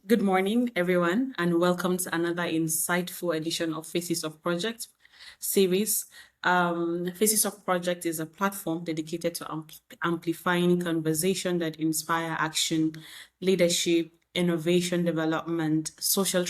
Good morning, everyone, and welcome to another insightful edition of Faces of Project series. Faces of Project is a platform dedicated to amplifying conversation that inspire action, leadership, innovation development, social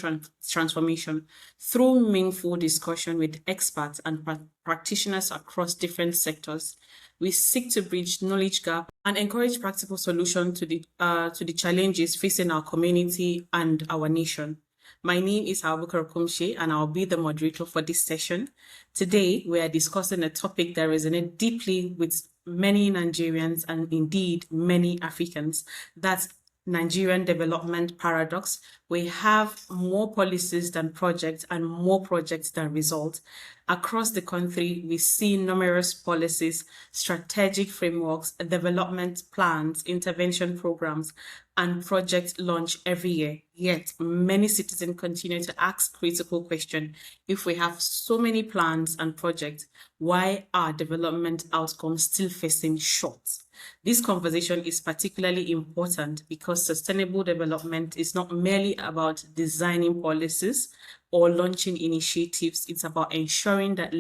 transformation through meaningful discussion with experts and practitioners across different sectors. We seek to bridge knowledge gap and encourage practical solutions to the challenges facing our community and our nation. My name is Abubakar Kumshi, and I'll be the moderator for this session. Today, we are discussing a topic that resonates deeply with many Nigerians and indeed many Africans. That's Nigerian development paradox. We have more policies than projects and more projects than results. Across the country, we see numerous policies, strategic frameworks, development plans, intervention programs, and project launch every year. Yet, many citizens continue to ask critical questions. If we have so many plans and projects, why are development outcomes still facing short? This conversation is particularly important because sustainable development is not merely about designing policies or launching initiatives. It's about ensuring that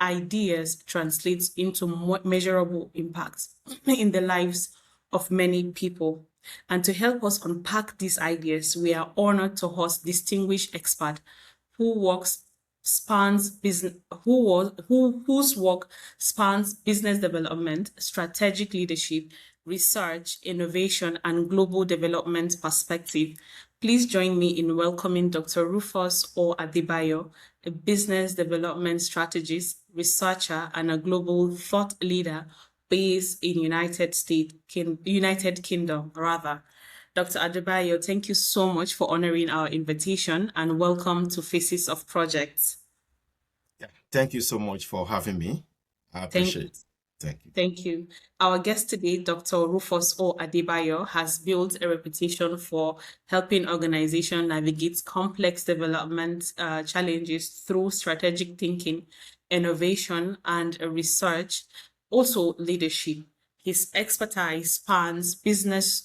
ideas translate into measurable impacts in the lives of many people. And to help us unpack these ideas, we are honored to host distinguished expert who works spans business whose work spans business development, strategic leadership, research, innovation, and global development perspective. Please join me in welcoming Dr. Rufus O. Adebayo, a business development strategist, researcher, and a global thought leader based in United Kingdom, rather. Dr. Adebayo, thank you so much for honoring our invitation and welcome to Faces of Projects. Yeah, thank you so much for having me. I Thank appreciate it. Thank you. Thank you. Our guest today, Dr. Rufus O. Adebayo, has built a reputation for helping organizations navigate complex development challenges through strategic thinking, innovation, and research, also leadership. His expertise spans business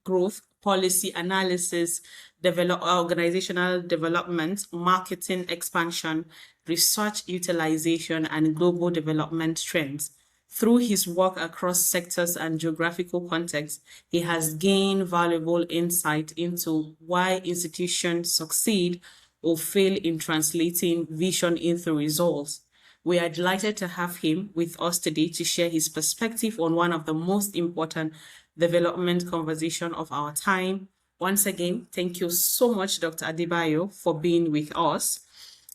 growth, policy analysis, organizational development, marketing expansion, research utilization, and global development trends. Through his work across sectors and geographical contexts, he has gained valuable insight into why institutions succeed or fail in translating vision into results. We are delighted to have him with us today to share his perspective on one of the most important development conversation of our time. Once again, thank you so much, Dr. Adebayo, for being with us.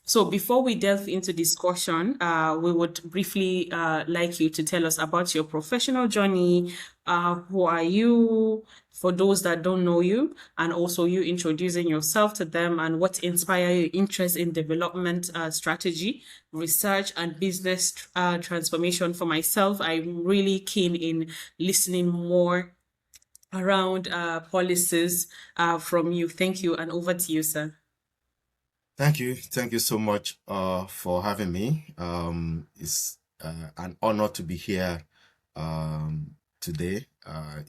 So before we delve into discussion, we would briefly like you to tell us about your professional journey. Who are you? For those that don't know you, and also you introducing yourself to them, and what inspired your interest in development strategy, research, and business transformation. For myself, I'm really keen in listening more around policies from you. Thank you, and over to you, sir. Thank you. Thank you so much for having me. It's an honor to be here today.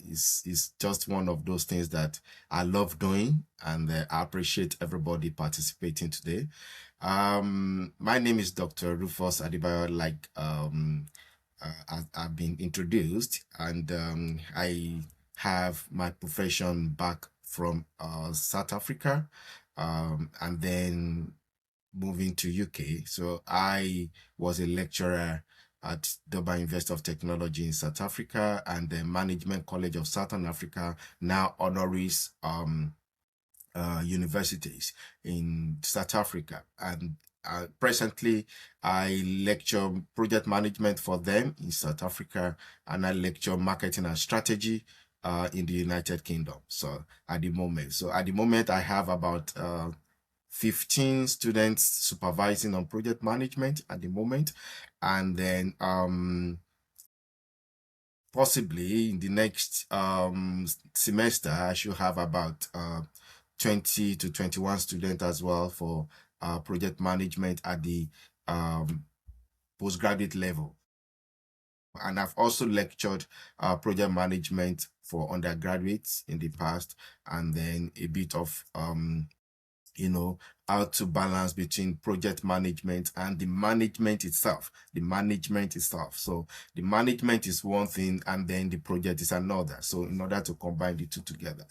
It's just one of those things that I love doing, and I appreciate everybody participating today. My name is Dr. Rufus Adebayo, like I've been introduced, and I have my profession back from South Africa, and then moving to UK. So I was a lecturer at Durban University of Technology in South Africa and the Management College of Southern Africa, now honoris universities in South Africa. And presently, I lecture project management for them in South Africa, and I lecture marketing and strategy in the United Kingdom. So at the moment, I have about 15 students supervising on project management at the moment, and then possibly in the next semester I should have about 20 to 21 students as well for project management at the postgraduate level. And I've also lectured project management for undergraduates in the past, and then a bit of how to balance between project management and the management itself. So the management is one thing, and then the project is another. So in order to combine the two together,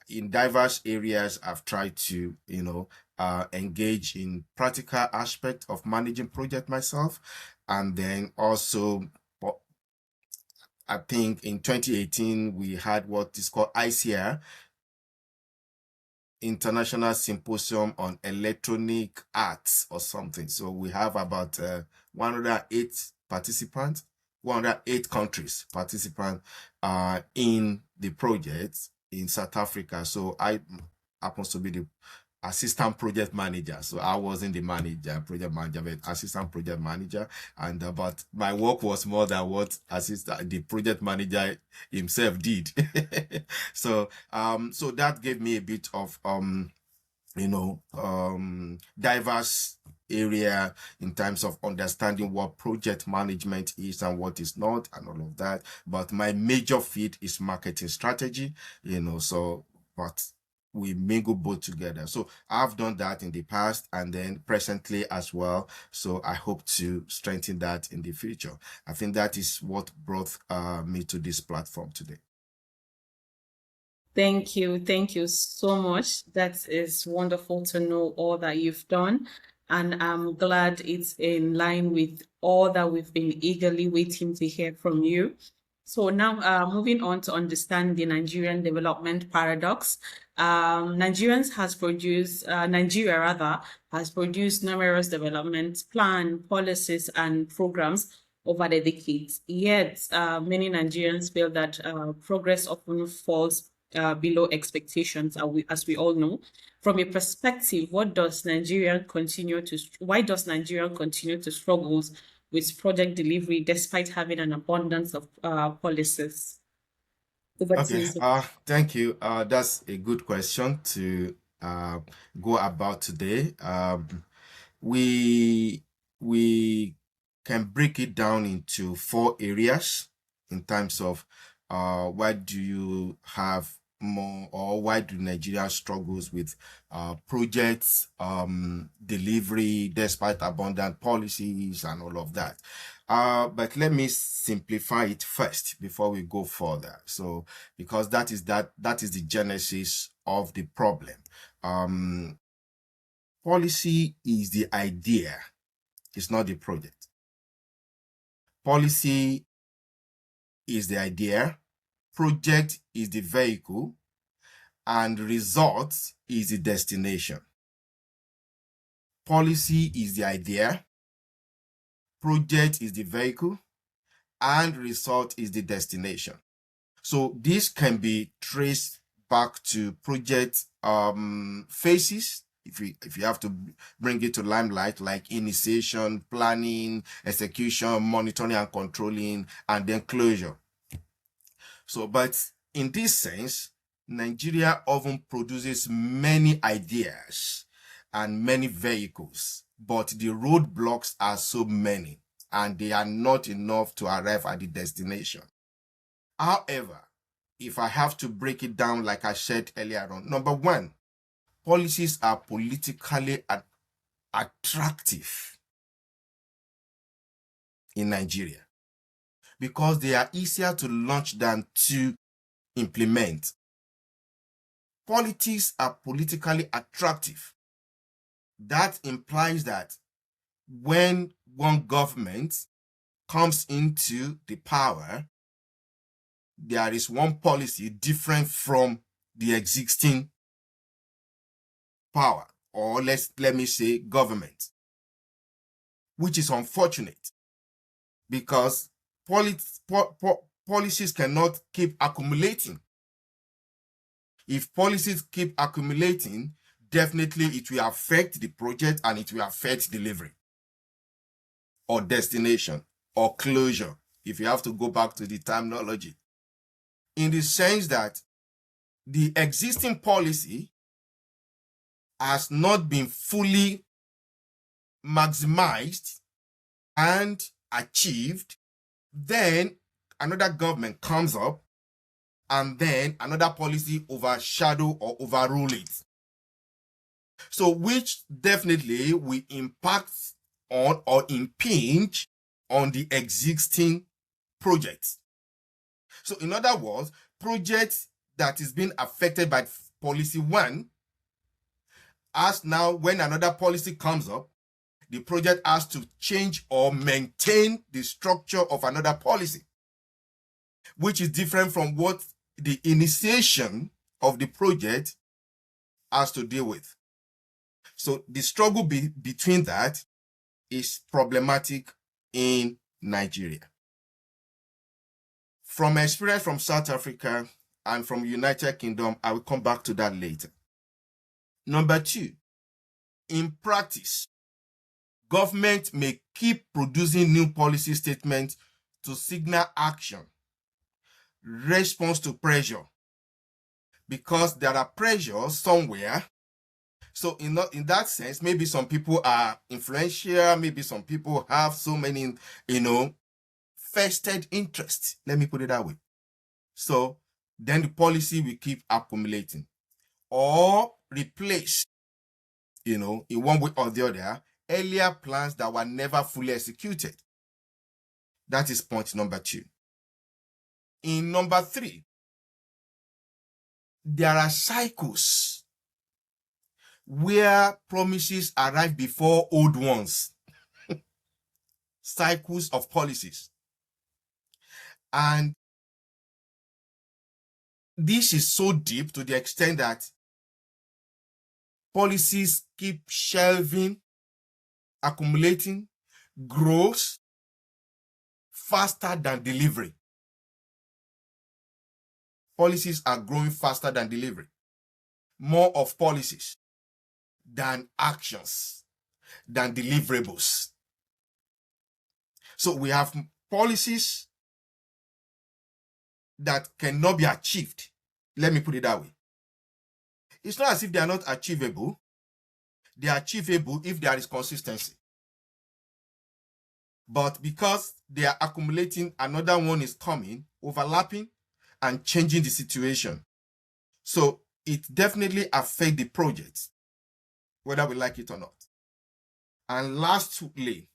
in diverse areas, I've tried to, engage in practical aspect of managing project myself. And then also, I think in 2018, we had what is called ICR, International Symposium on Electronic Arts or something. So we have about 108 participants, 108 countries participants in the project in South Africa. So I happens to be the assistant project manager. So I wasn't the project manager, but assistant project manager. And but my work was more than what the project manager himself did. So so that gave me a bit of diverse area in terms of understanding what project management is and what is not and all of that. But my major field is marketing strategy, so but we mingle both together. So I've done that in the past and then presently as well. So I hope to strengthen that in the future. I think that is what brought me to this platform today. Thank you. Thank you so much. That is wonderful to know all that you've done. And I'm glad it's in line with all that we've been eagerly waiting to hear from you. So now, moving on to understand the Nigerian development paradox. Nigeria rather, has produced numerous development plan, policies, and programs over the decades. Yet, many Nigerians feel that progress often falls below expectations, as we all know. From a perspective, why does Nigeria continue to struggle with project delivery despite having an abundance of policies? Over to Okay, you, sir. thank you. That's a good question to go about today. We we can break it down into 4 areas in terms of why do you have more, or why do Nigeria struggles with projects delivery despite abundant policies and all of that. But let me simplify it first before we go further. So because that is the genesis of the problem. Policy is the idea, it's not the project. Policy is the idea, project is the vehicle, and result is the destination. Policy is the idea, project is the vehicle, and result is the destination. So this can be traced back to project phases. If you have to bring it to limelight, like initiation, planning, execution, monitoring and controlling, and then closure. So, but in this sense, Nigeria often produces many ideas and many vehicles, but the roadblocks are so many and they are not enough to arrive at the destination. However, if I have to break it down, like I said earlier on, number one, policies are politically attractive in Nigeria because they are easier to launch than to implement. Politics are politically attractive. That implies that when one government comes into the power, there is one policy different from the existing power, or let me say government, which is unfortunate because policies cannot keep accumulating. If policies keep accumulating, definitely it will affect the project and it will affect delivery or destination or closure, if you have to go back to the terminology, in the sense that the existing policy has not been fully maximized and achieved Then another government comes up, and then another policy overshadow or overrule it. So which definitely will impact on or impinge on the existing project. So in other words, project that is being affected by policy one, as now when another policy comes up, the project has to change or maintain the structure of another policy, which is different from what the initiation of the project has to deal with. So the struggle between that is problematic in Nigeria. From experience from South Africa and from United Kingdom, I will come back to that later. Number two, in practice, government may keep producing new policy statements to signal action, response to pressure, because there are pressures somewhere. So in that sense, maybe some people are influential, maybe some people have so many, vested interests. Let me put it that way. So then the policy will keep accumulating or replace, in one way or the other, earlier plans that were never fully executed. That is point number two. In number three, there are cycles where promises arrive before old ones. Cycles of policies. And this is so deep to the extent that policies keep shelving, accumulating, grows faster than delivery. Policies are growing faster than delivery. More of policies than actions, than deliverables. So we have policies that cannot be achieved. Let me put it that way. It's not as if they are not achievable. They are achievable if there is consistency. But because they are accumulating, another one is coming, overlapping, and changing the situation. So it definitely affects the project, whether we like it or not. And lastly,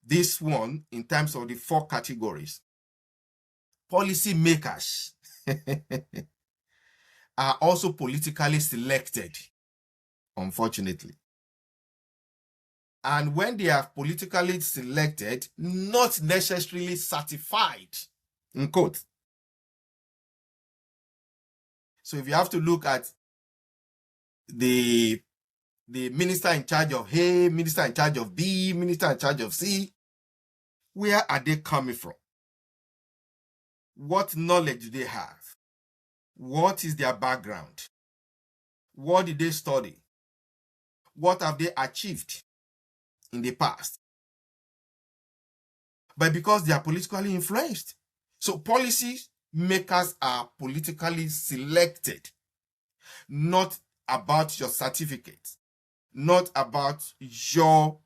this one, in terms of the four categories, policy makers are also politically selected, unfortunately. And when they are politically selected, not necessarily certified, in quote. So if you have to look at the minister in charge of A, minister in charge of B, minister in charge of C, where are they coming from? What knowledge do they have? What is their background? What did they study? What have they achieved in the past? But because they are politically influenced. So policy makers are politically selected, not about your certificate, not about your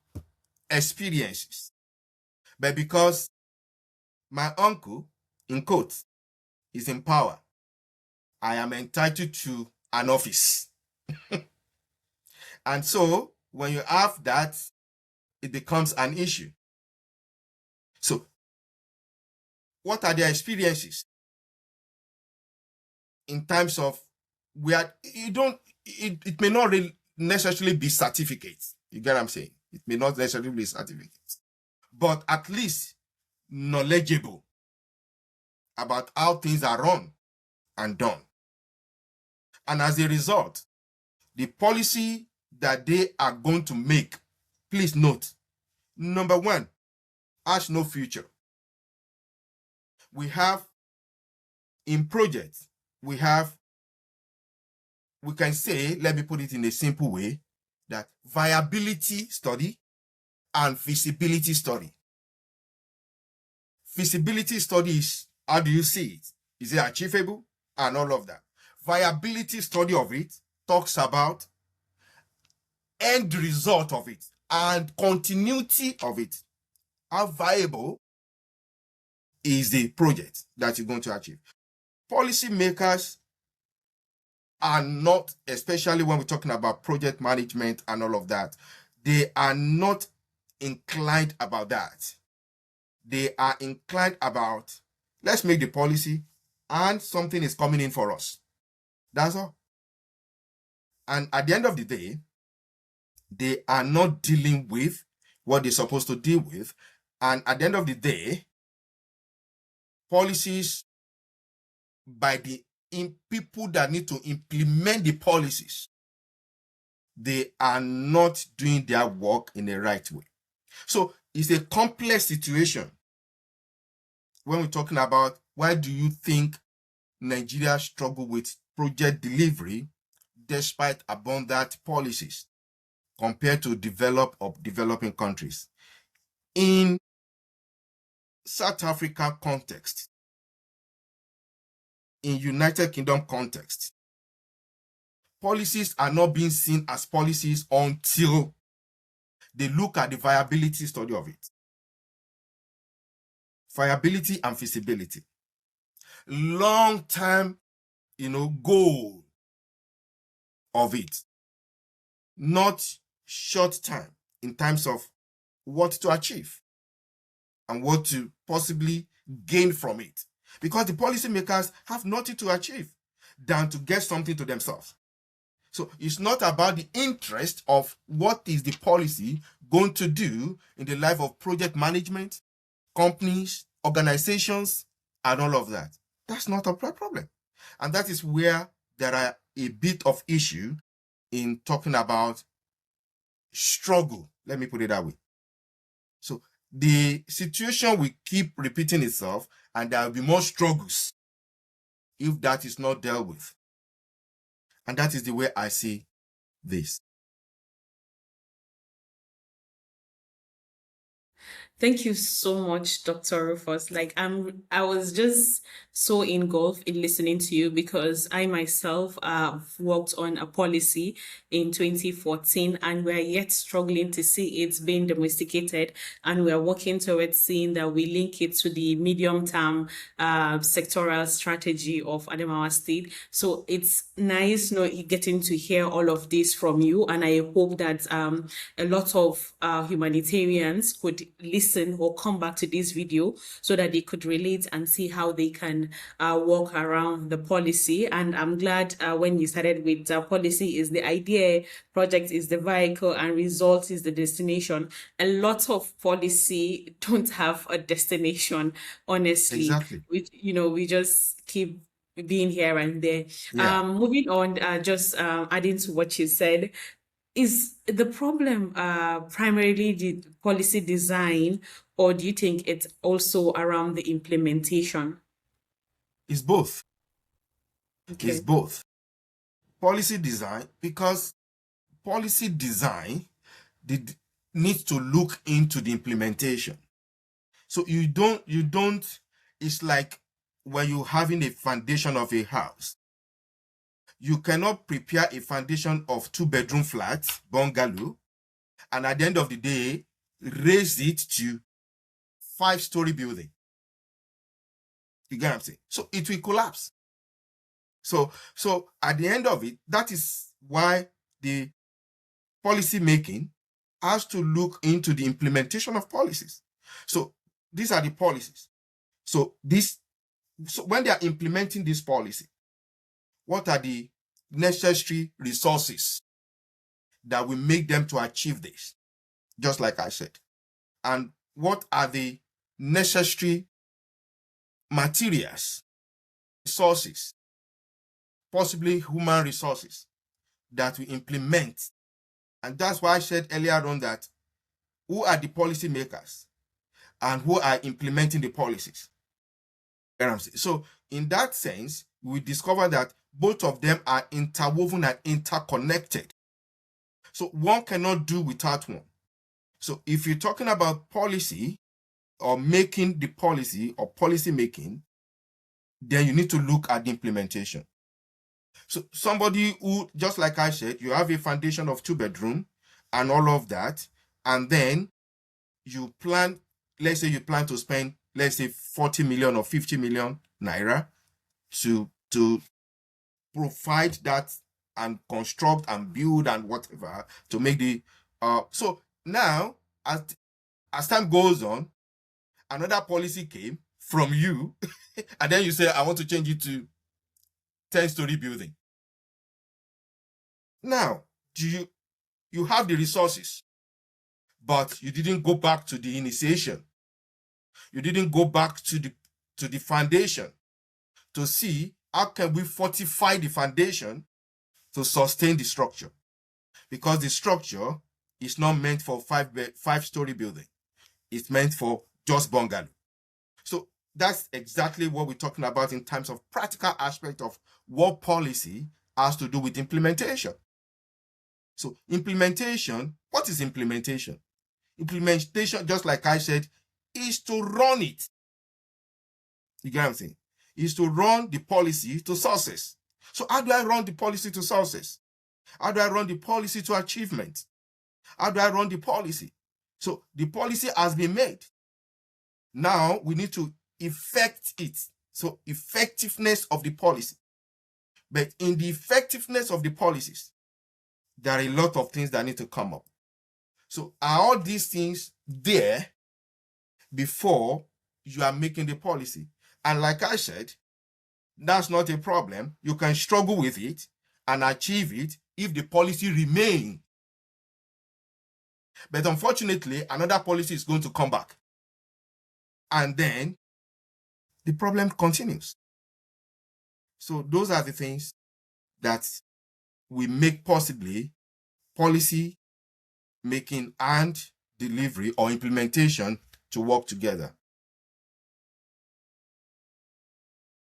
experiences, but because my uncle, in quotes, is in power, I am entitled to an office. And so when you have that, it becomes an issue. So what are their experiences in terms of where it may not really necessarily be certificates. You get what I'm saying? It may not necessarily be certificates, but at least knowledgeable about how things are run and done. And as a result, the policy that they are going to make, please note, number one, has no future. We have, in projects, we can say, let me put it in a simple way, that viability study and feasibility study. Feasibility study is, how do you see it? Is it achievable? And all of that. Viability study of it talks about end result of it and continuity of it. How viable is the project that you're going to achieve. Policymakers are not, especially when we're talking about project management and all of that, they are not inclined about that. They are inclined about, let's make the policy and something is coming in for us. That's all. And at the end of the day, they are not dealing with what they're supposed to deal with. And at the end of the day, policies by the people that need to implement the policies, they are not doing their work in the right way. So it's a complex situation when we're talking about why do you think Nigeria struggle with project delivery despite abundant policies compared to developed or developing countries. In South Africa context, in United Kingdom context, policies are not being seen as policies until they look at the viability study of it. Viability and feasibility. Long-term, goal of it. Not short time in terms of what to achieve and what to possibly gain from it. Because the policymakers have nothing to achieve than to get something to themselves. So it's not about the interest of what is the policy going to do in the life of project management, companies, organizations, and all of that. That's not a problem. And that is where there are a bit of issue in talking about struggle. Let me put it that way. So the situation will keep repeating itself and there will be more struggles if that is not dealt with. And that is the way I see this. Thank you so much, Dr. Rufus. I was just so engulfed in listening to you because I myself worked on a policy in 2014 and we're yet struggling to see it being domesticated, and we're working towards seeing that we link it to the medium-term sectoral strategy of Adamawa State. So it's nice getting to hear all of this from you, and I hope that a lot of humanitarians could listen or come back to this video so that they could relate and see how they can work around the policy. And I'm glad when you started with policy is the idea, project is the vehicle, and result is the destination. A lot of policy don't have a destination, honestly. Exactly. We just keep being here and there. Yeah. Moving on, just adding to what you said, is the problem primarily the policy design, or do you think it's also around the implementation? It's both. Okay. It's both. Policy design, because policy design needs to look into the implementation. So you don't, it's like when you're having a foundation of a house. You cannot prepare a foundation of 2-bedroom flats, bungalow, and at the end of the day, raise it to 5-story building. You get what I'm saying? So it will collapse. So at the end of it, that is why the policy making has to look into the implementation of policies. So these are the policies. So when they are implementing this policy, what are the necessary resources that will make them to achieve this? Just like I said. And what are the necessary materials, resources, possibly human resources that we implement? And that's why I said earlier on that who are the policy makers and who are implementing the policies? So in that sense, we discover that both of them are interwoven and interconnected. So one cannot do without one. So if you're talking about policy or making the policy or policy making, then you need to look at the implementation. So somebody who, just like I said, you have a foundation of 2-bedroom and all of that, and then you plan, let's say you plan to spend let's say 40 million or 50 million naira to provide that and construct and build and whatever to make the so now as time goes on, another policy came from you, and then you say, I want to change it to 10-story building. Now, you have the resources, but you didn't go back to the initiation. You didn't go back to the foundation to see how can we fortify the foundation to sustain the structure, because the structure is not meant for five-story building. It's meant for just bungalow. So that's exactly what we're talking about in terms of practical aspect of what policy has to do with implementation. So implementation, what is implementation? Implementation, just like I said, is to run it. You get what I'm saying? Is to run the policy to success. So how do I run the policy to success? How do I run the policy to achievement? How do I run the policy? So the policy has been made. Now we need to effect it. So effectiveness of the policy. But in the effectiveness of the policies, there are a lot of things that need to come up. So are all these things there before you are making the policy? And like I said, that's not a problem. You can struggle with it and achieve it if the policy remains. But unfortunately, another policy is going to come back. And then the problem continues. So those are the things that we make possibly policy making and delivery or implementation to work together.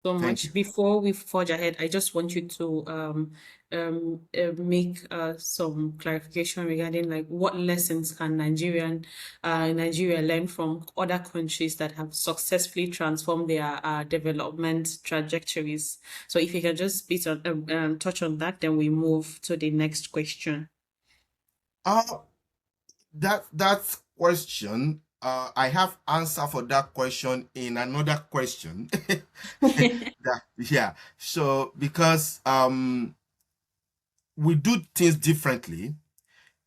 So Thank much. you. Before we forge ahead, I just want you to make some clarification regarding like what lessons can Nigeria learn from other countries that have successfully transformed their development trajectories. So if you can just touch on that, then we move to the next question. That question, I have answer for that question in another question. Yeah. So because we do things differently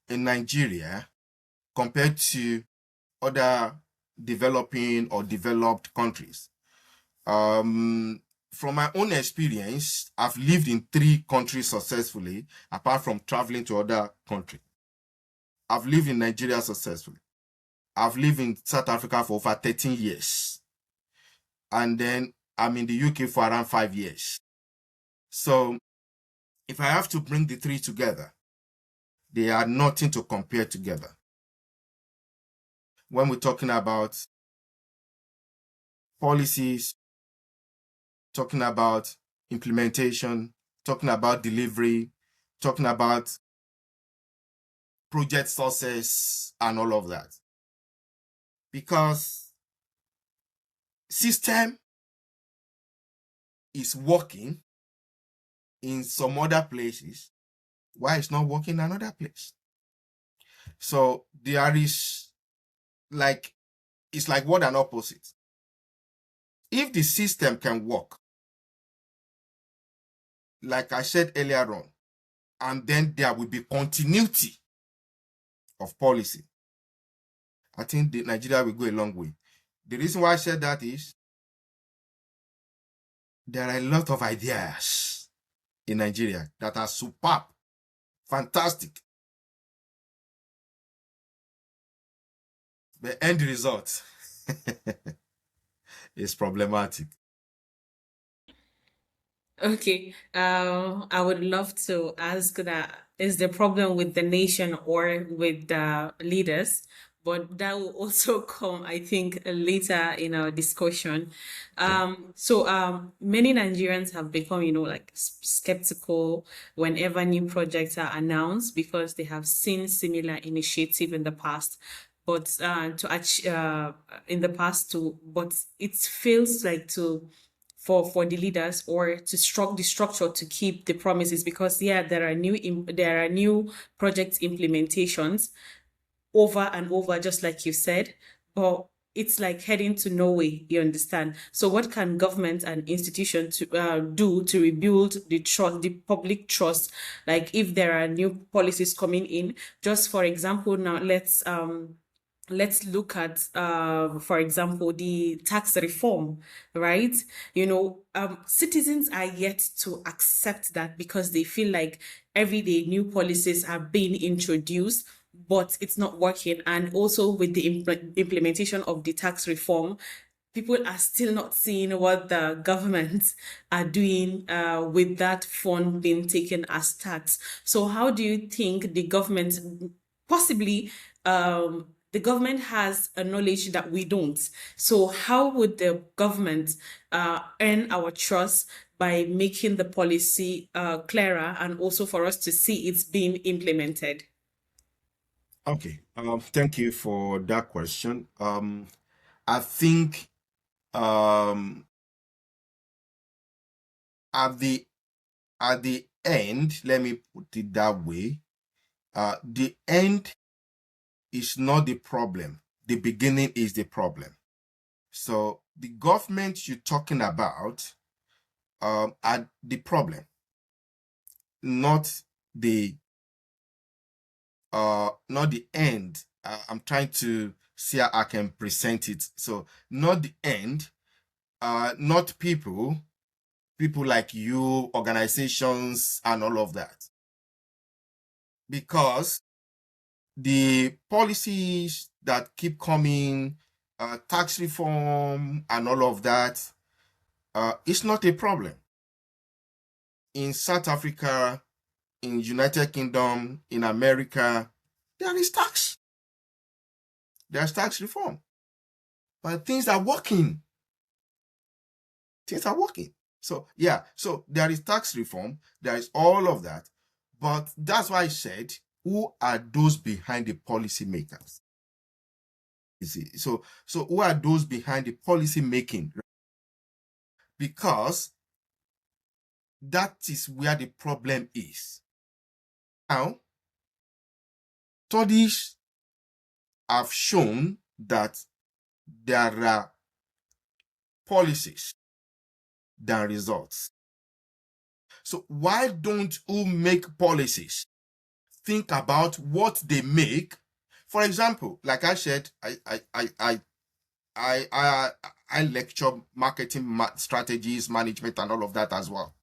in Nigeria compared to other developing or developed countries. From my own experience, I've lived in 3 countries successfully, apart from traveling to other countries. I've lived in Nigeria successfully. I've lived in South Africa for over 13 years. And then I'm in the UK for around 5 years. So if I have to bring the 3 together, they are nothing to compare together. When we're talking about policies, talking about implementation, talking about delivery, talking about project success and all of that. Because system is working in some other places, why it's not working in another place? So there is like, it's like what an opposite. If the system can work, like I said earlier on, and then there will be continuity of policy, I think Nigeria will go a long way. The reason why I said that is there are a lot of ideas in Nigeria that are superb, fantastic. The end result is problematic. Okay, I would love to ask that, is the problem with the nation or with the leaders? But that will also come, I think, later in our discussion. Many Nigerians have become, like skeptical whenever new projects are announced because they have seen similar initiative in the past. But in the past too, but it feels like for the leaders or to the structure to keep the promises, because there are new project implementations over and over, just like you said, but it's like heading to Norway, you understand? So what can government and institutions do to rebuild the trust, the public trust? Like if there are new policies coming in, just for example, now let's look at for example the tax reform, right? Citizens are yet to accept that because they feel like every day new policies are being introduced, but it's not working. And also with the implementation of the tax reform, people are still not seeing what the government are doing with that fund being taken as tax. So how do you think the government, possibly the government has a knowledge that we don't? So how would the government earn our trust by making the policy clearer and also for us to see it's being implemented? Okay. Thank you for that question. I think um, at the end, let me put it that way. The end is not the problem. The beginning is the problem. So the government you're talking about are the problem, not the end. I'm trying to see how I can present it. So not the end, not people like you, organizations, and all of that. Because the policies that keep coming, tax reform and all of that, it's not a problem. In South Africa, in United Kingdom, in America, there is tax. There's tax reform. But things are working. Things are working. So yeah, so there is tax reform, there is all of that. But that's why I said, who are those behind the policy makers? You see, so who are those behind the policy making? Because that is where the problem is. Now, studies have shown that there are policies than results. So why don't who make policies think about what they make? For example, like I said, I lecture marketing strategies, management, and all of that as well.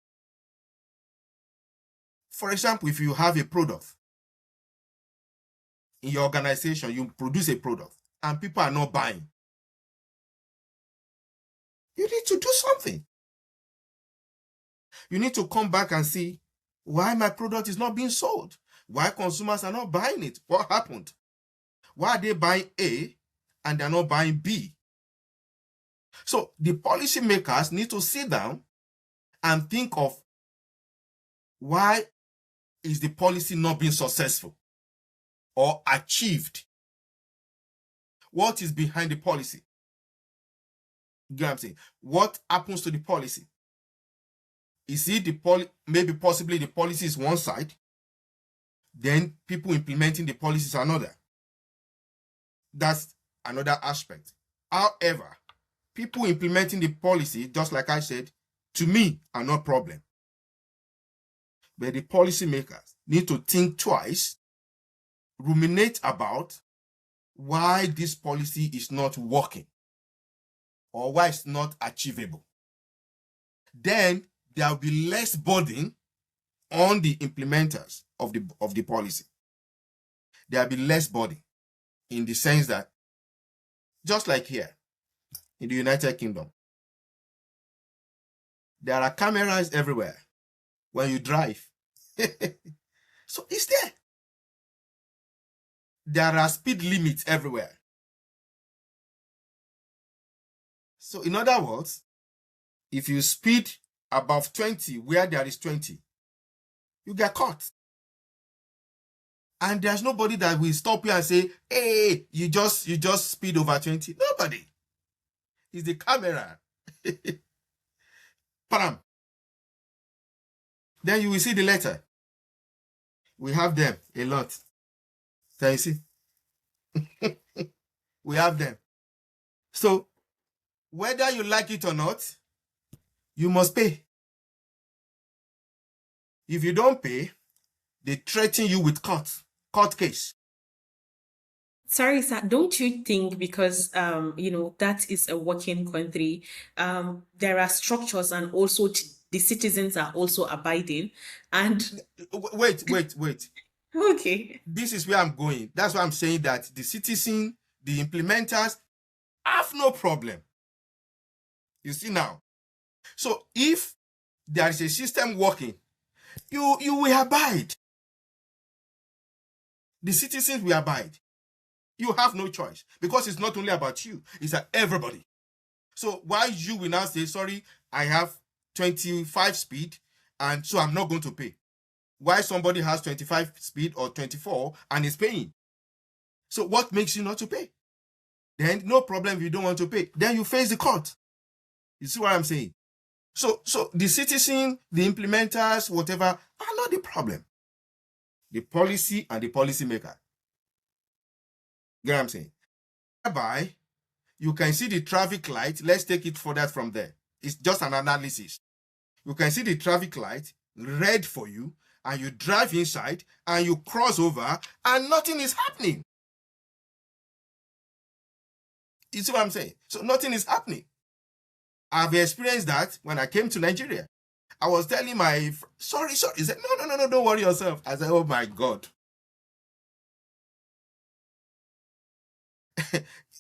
For example, if you have a product in your organization, you produce a product and people are not buying, you need to do something. You need to come back and see why my product is not being sold, why consumers are not buying it. What happened? Why are they buying A and they're not buying B? So the policymakers need to sit down and think of why is the policy not being successful or achieved? What is behind the policy? You get what I'm saying? What happens to the policy? Is it maybe possibly the policy is one side, then people implementing the policies are another. That's another aspect. However, people implementing the policy, just like I said, to me are not problem. But the policymakers need to think twice, ruminate about why this policy is not working or why it's not achievable. Then there will be less burden on the implementers of the policy. There will be less burden in the sense that, just like here in the United Kingdom, there are cameras everywhere when you drive. So it's there. There are speed limits everywhere. So in other words, if you speed above 20 where there is 20, you get caught. And there's nobody that will stop you and say, hey, you just speed over 20. Nobody. It's the camera. Param. Then you will see the letter. We have them a lot. Can you see? We have them. So whether you like it or not, you must pay. If you don't pay, they threaten you with court case. Sorry, sir, don't you think because that is a working country, there are structures and also the citizens are also abiding and Wait. okay. This is where I'm going. That's why I'm saying that the citizen, the implementers have no problem. You see now. So if there is a system working, you will abide. The citizens will abide. You have no choice because it's not only about you, it's about everybody. So why you will now say, sorry, I have 25 speed and so I'm not going to pay. Why somebody has 25 speed or 24 and is paying? So what makes you not to pay? Then no problem if you don't want to pay. Then you face the court. You see what I'm saying? So the citizen, the implementers, whatever, are not the problem. The policy and the policy maker. You know what I'm saying? Whereby you can see the traffic light. Let's take it further from there. It's just an analysis. You can see the traffic light red for you, and you drive inside and you cross over and nothing is happening. You see what I'm saying? So nothing is happening. I've experienced that when I came to Nigeria. I was telling my sorry. He said, no, don't worry yourself. I said, oh my God.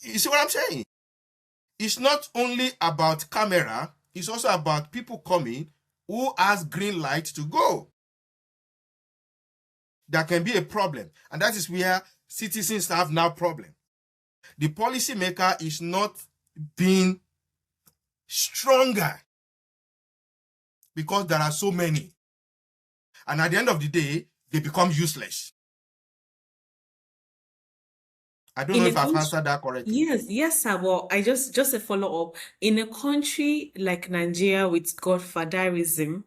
You see what I'm saying? It's not only about camera, it's also about people coming who has green light to go. There can be a problem, and that is where citizens have now problem. The policymaker is not being stronger because there are so many. And at the end of the day, they become useless. I don't know if I've answered that correctly. Yes, sir. Well, I just a follow up. In a country like Nigeria with godfatherism,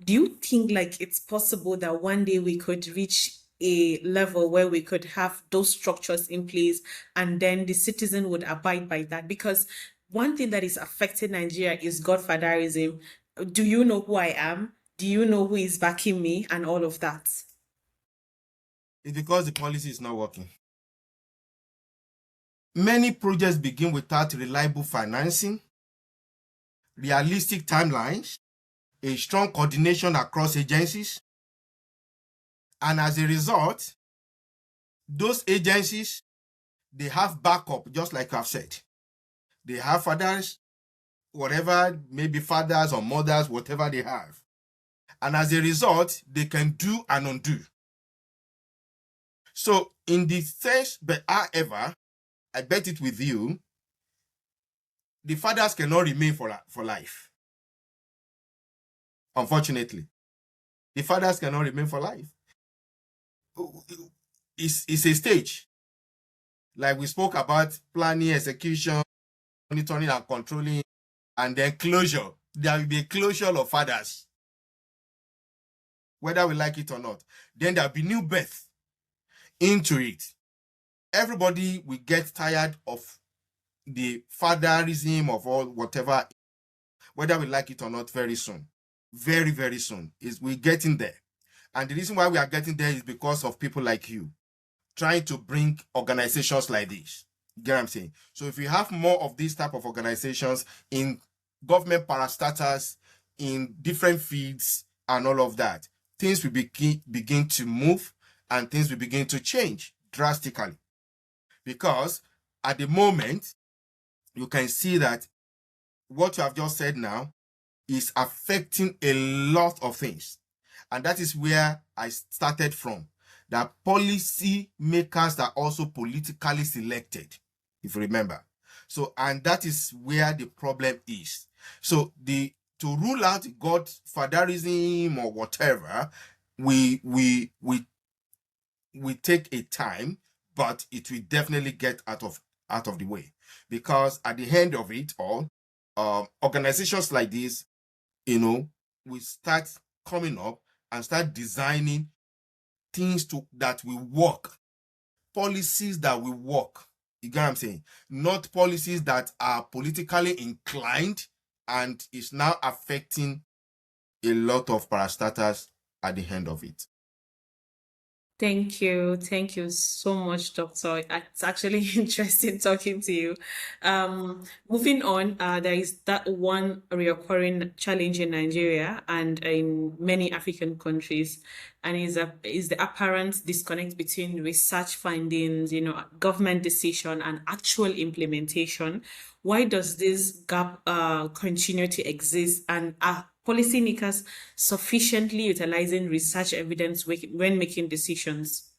do you think like it's possible that one day we could reach a level where we could have those structures in place and then the citizen would abide by that? Because one thing that is affecting Nigeria is godfatherism. Do you know who I am? Do you know who is backing me and all of that? It's because the policy is not working. Many projects begin without reliable financing, realistic timelines, a strong coordination across agencies. And as a result, those agencies, they have backup, just like I've said. They have fathers, whatever, maybe fathers or mothers, whatever they have. And as a result, they can do and undo. So in this sense, but however, I bet it with you, the fathers cannot remain for life. Unfortunately, the fathers cannot remain for life. It's a stage. Like we spoke about planning, execution, monitoring and controlling, and then closure. There will be a closure of fathers, whether we like it or not. Then there will be new birth into it. Everybody will get tired of the fatherism of all whatever, whether we like it or not, very soon. Very, very soon. We're getting there. And the reason why we are getting there is because of people like you trying to bring organizations like this. You get what I'm saying? So if you have more of these type of organizations in government parastatals, in different fields and all of that, things will begin to move and things will begin to change drastically. Because at the moment, you can see that what you have just said now is affecting a lot of things. And that is where I started from. That policy makers are also politically selected, if you remember. So, and that is where the problem is. So to rule out godfatherism or whatever, we take a time, but it will definitely get out of the way. Because at the end of it all, organizations like this, we start coming up and start designing things that will work, policies that will work. You get what I'm saying? Not policies that are politically inclined and is now affecting a lot of parastatals at the end of it. Thank you. Thank you so much, Doctor. It's actually interesting talking to you. Moving on, there is that one recurring challenge in Nigeria and in many African countries, and is the apparent disconnect between research findings, government decision and actual implementation. Why does this gap continue to exist, and are policymakers sufficiently utilizing research evidence when making decisions?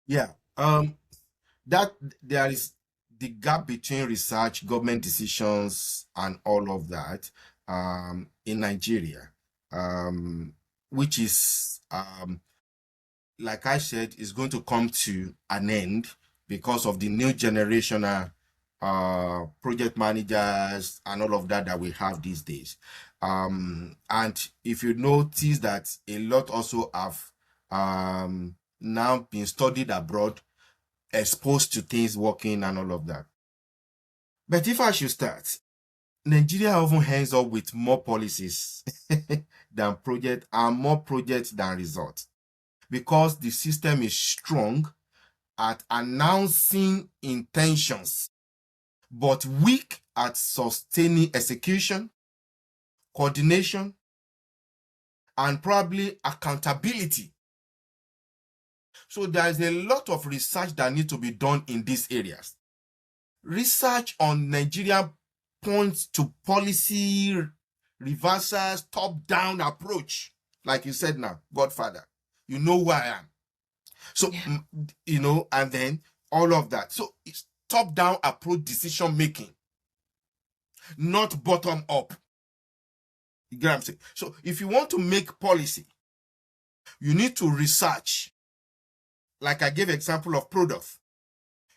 Yeah. That there is the gap between research, government decisions, and all of that in Nigeria, which is like I said, is going to come to an end because of the new generational project managers and all of that we have these days. And if you notice that a lot also have now been studied abroad, exposed to things working and all of that. But if I should start, Nigeria often ends up with more policies than projects and more projects than results because the system is strong at announcing intentions but weak at sustaining execution, coordination, and probably accountability. So there is a lot of research that needs to be done in these areas. Research on Nigeria points to policy reversals, top-down approach. Like you said now, Godfather, you know who I am. So, and then all of that. So it's top-down approach decision-making, not bottom-up. You get what I'm saying? So if you want to make policy, you need to research. Like I gave example of product.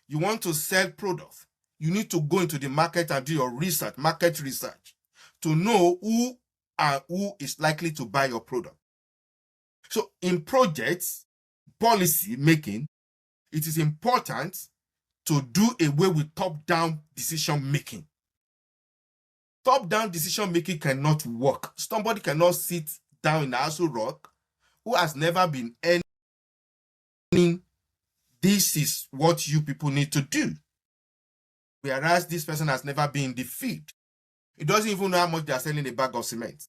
You want to sell product. You need to go into the market and do your research, market research, to know who is likely to buy your product. So in projects, policy making, it is important to do away with top-down decision making. Top-down decision making cannot work. Somebody cannot sit down in the Aso Rock who has never been earning, this is what you people need to do. Whereas this person has never been in the field. He doesn't even know how much they are selling a bag of cement.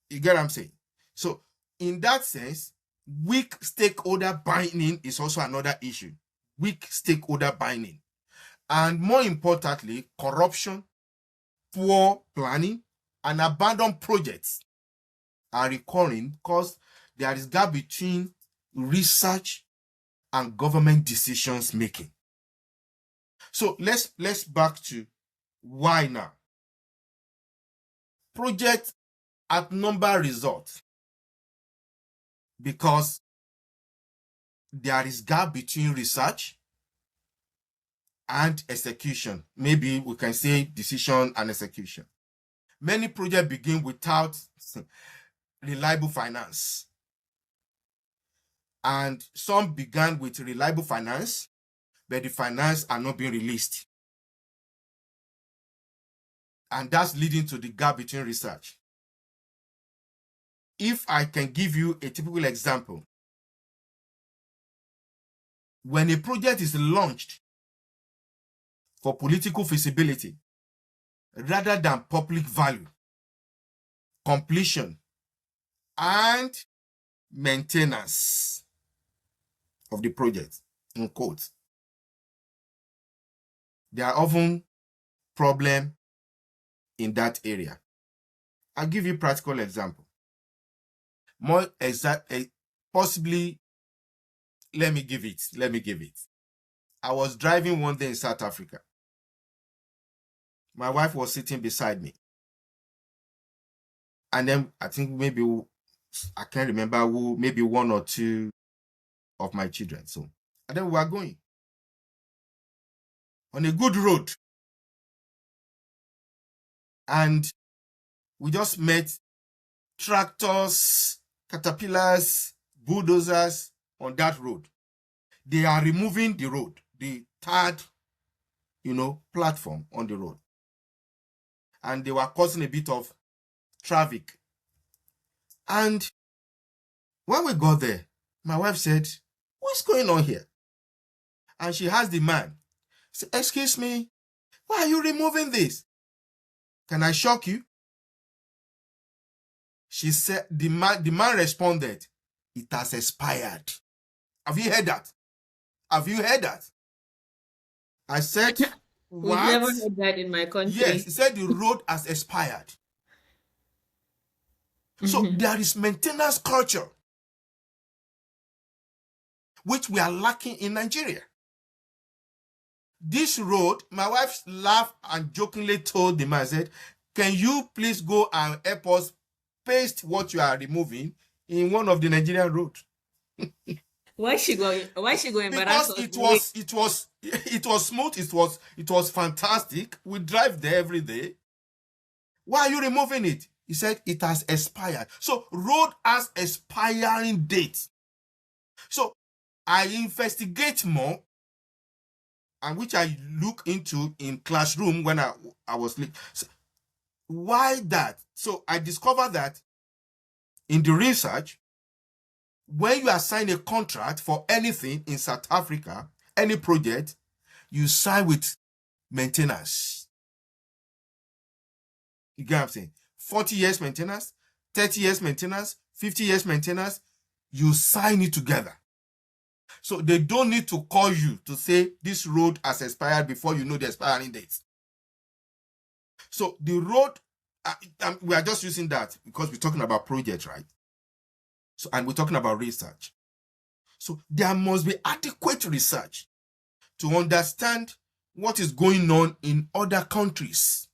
You get what I'm saying? So in that sense, weak stakeholder buy-in is also another issue. Weak stakeholder buy-in. And more importantly, corruption, poor planning, and abandoned projects are recurring because there is gap between research and government decisions making. So let's back to why now. Project outnumber results because there is gap between research and execution. Maybe we can say decision and execution. Many projects begin without reliable finance. And some began with reliable finance, but the finance are not being released. And that's leading to the gap between research. If I can give you a typical example, when a project is launched for political feasibility, rather than public value, completion, and maintenance of the project, in quotes, there are often problems in that area. I'll give you a practical example. More exact, possibly, let me give it. I was driving one day in South Africa. My wife was sitting beside me. And then I think maybe, I can't remember who, maybe one or two of my children. So, and then we were going on a good road. And we just met tractors, caterpillars, bulldozers on that road. they are removing the road, the third, platform on the road. And they were causing a bit of traffic. And when we got there, my wife said, "What's going on here?" And she asked the man, said, "Excuse me, why are you removing this? Can I shock you?" She said, the man responded, "It has expired." Have you heard that? Have you heard that? I said, We've never "What?" heard that in my country. Yes, he said the road has expired. So there is maintenance culture, which we are lacking in Nigeria. This road, my wife laughed and jokingly told the man, said, "Can you please go and help us paste what you are removing in one of the Nigerian roads?" Why she go embarrass Because us? it was smooth, it was fantastic. We drive there every day. Why are you removing it? He said it has expired. So road has expiring date. So I investigate more, and which I look into in classroom when I was so why that? So I discovered that in the research, when you assign a contract for anything in South Africa, any project, you sign with maintenance. You get what I'm saying? 40 years maintenance, 30 years maintenance, 50 years maintenance, you sign it together. So they don't need to call you to say this road has expired before you know the expiring date. So the road, we are just using that because we're talking about projects, right? So, and we're talking about research. So there must be adequate research to understand what is going on in other countries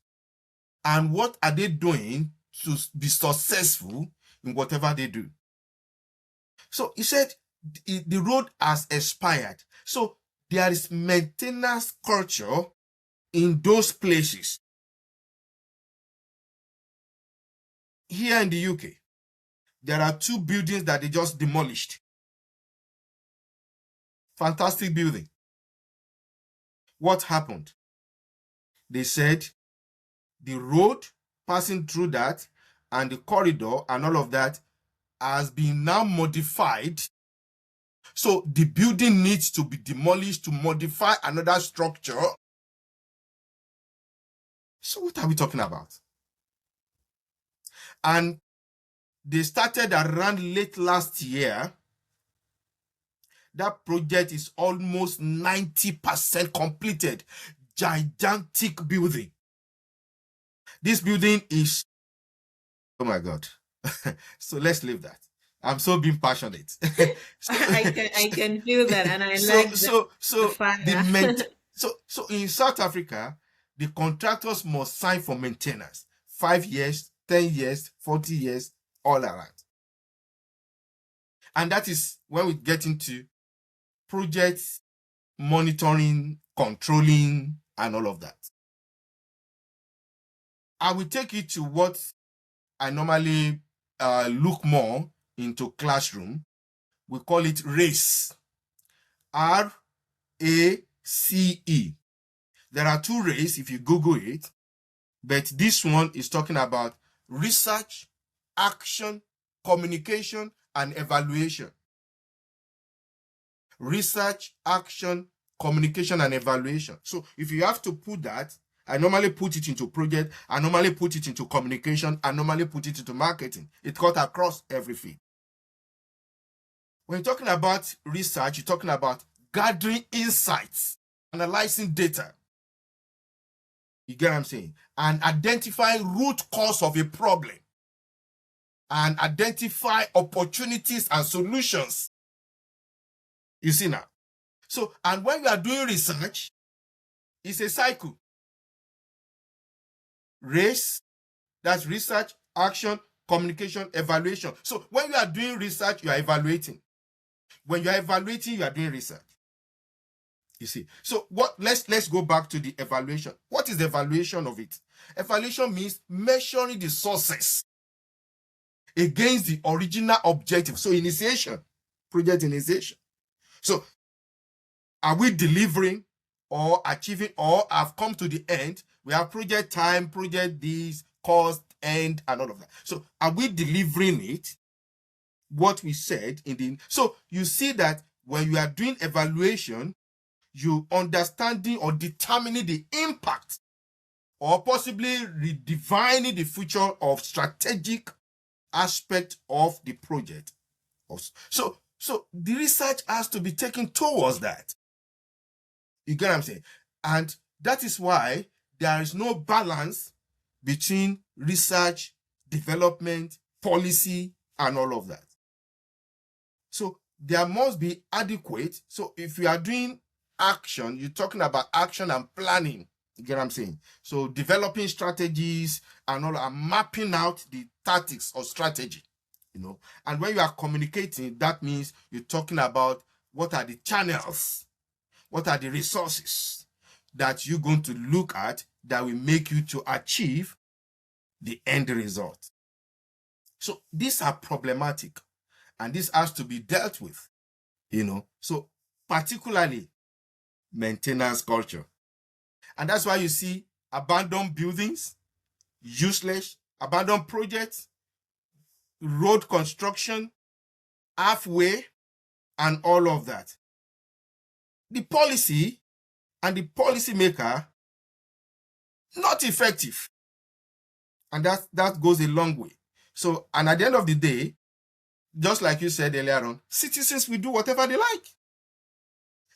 and what are they doing to be successful in whatever they do. So he said the road has expired. So there is maintenance culture in those places. Here in the UK, there are 2 buildings that they just demolished. Fantastic building. What happened? They said the road passing through that and the corridor and all of that has been now modified. So the building needs to be demolished to modify another structure. So what are we talking about? And they started around late last year. That project is almost 90% completed. Gigantic building. This building is, oh my God. So let's leave that. I'm so being passionate. I can feel that, and I so in South Africa, the contractors must sign for maintenance. 5 years, 10 years, 40 years, all around. And that is when we get into projects, monitoring, controlling, and all of that. I will take you to what I normally look more into classroom. We call it RACE. RACE. There are 2 RACE if you Google it, but this one is talking about research, action, communication, and evaluation. Research, action, communication, and evaluation. So if you have to put that, I normally put it into project, I normally put it into communication, I normally put it into marketing. It cut across everything. When you're talking about research, you're talking about gathering insights, analyzing data. You get what I'm saying? And identifying root cause of a problem. And identify opportunities and solutions. You see now? So, and when you are doing research, it's a cycle. RACE, that's research, action, communication, evaluation. So when you are doing research, you are evaluating. When you are evaluating, you are doing research. You see. So let's go back to the evaluation. What is the evaluation of it? Evaluation means measuring the sources against the original objective. So initiation, project initiation. So are we delivering or achieving or have come to the end? We have project time, project this, cost, end, and all of that. So are we delivering it? What we said in the... So you see that when you are doing evaluation, you understanding or determining the impact or possibly redefining the future of strategic aspect of the project. So the research has to be taken towards that. You get what I'm saying? And that is why there is no balance between research, development, policy, and all of that. So there must be adequate. So if you are doing action, you're talking about action and planning. You get what I'm saying? So developing strategies and all, and mapping out the tactics or strategy, And when you are communicating, that means you're talking about what are the channels, what are the resources that you're going to look at that will make you to achieve the end result. So these are problematic, and this has to be dealt with, So particularly maintenance culture. And that's why you see abandoned buildings, useless, abandoned projects, road construction, halfway, and all of that. The policy and the policymaker, not effective. And that goes a long way. So, and at the end of the day, just like you said earlier on, citizens will do whatever they like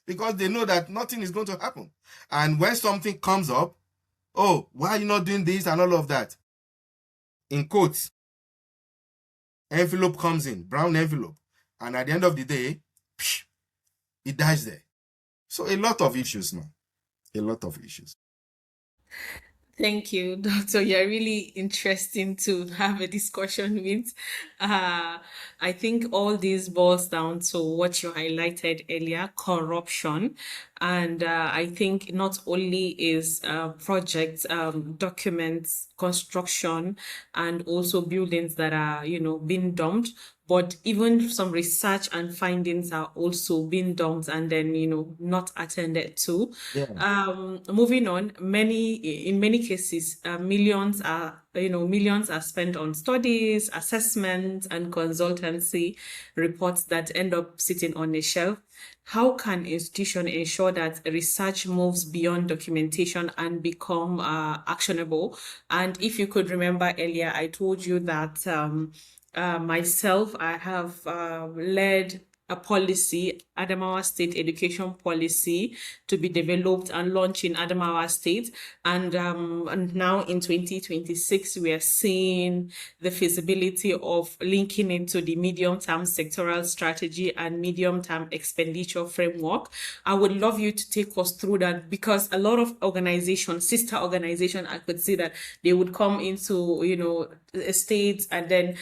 because they know that nothing is going to happen. And when something comes up, oh, why are you not doing this and all of that? In quotes, envelope comes in, brown envelope. And at the end of the day, it dies there. So a lot of issues, man. A lot of issues. Thank you, Doctor. You're really interesting to have a discussion with. I think all this boils down to what you highlighted earlier, corruption. And I think not only is project documents, construction, and also buildings that are, being dumped, but even some research and findings are also being dumped and then, not attended to. Yeah. Moving on, in many cases, millions are spent on studies, assessments, and consultancy reports that end up sitting on a shelf. How can institution ensure that research moves beyond documentation and become actionable? And if you could remember earlier, I told you that myself, I have led a policy, Adamawa State education policy, to be developed and launched in Adamawa State. And now in 2026, we are seeing the feasibility of linking into the medium-term sectoral strategy and medium-term expenditure framework. I would love you to take us through that because a lot of organizations, sister organizations, I could see that they would come into, states and then,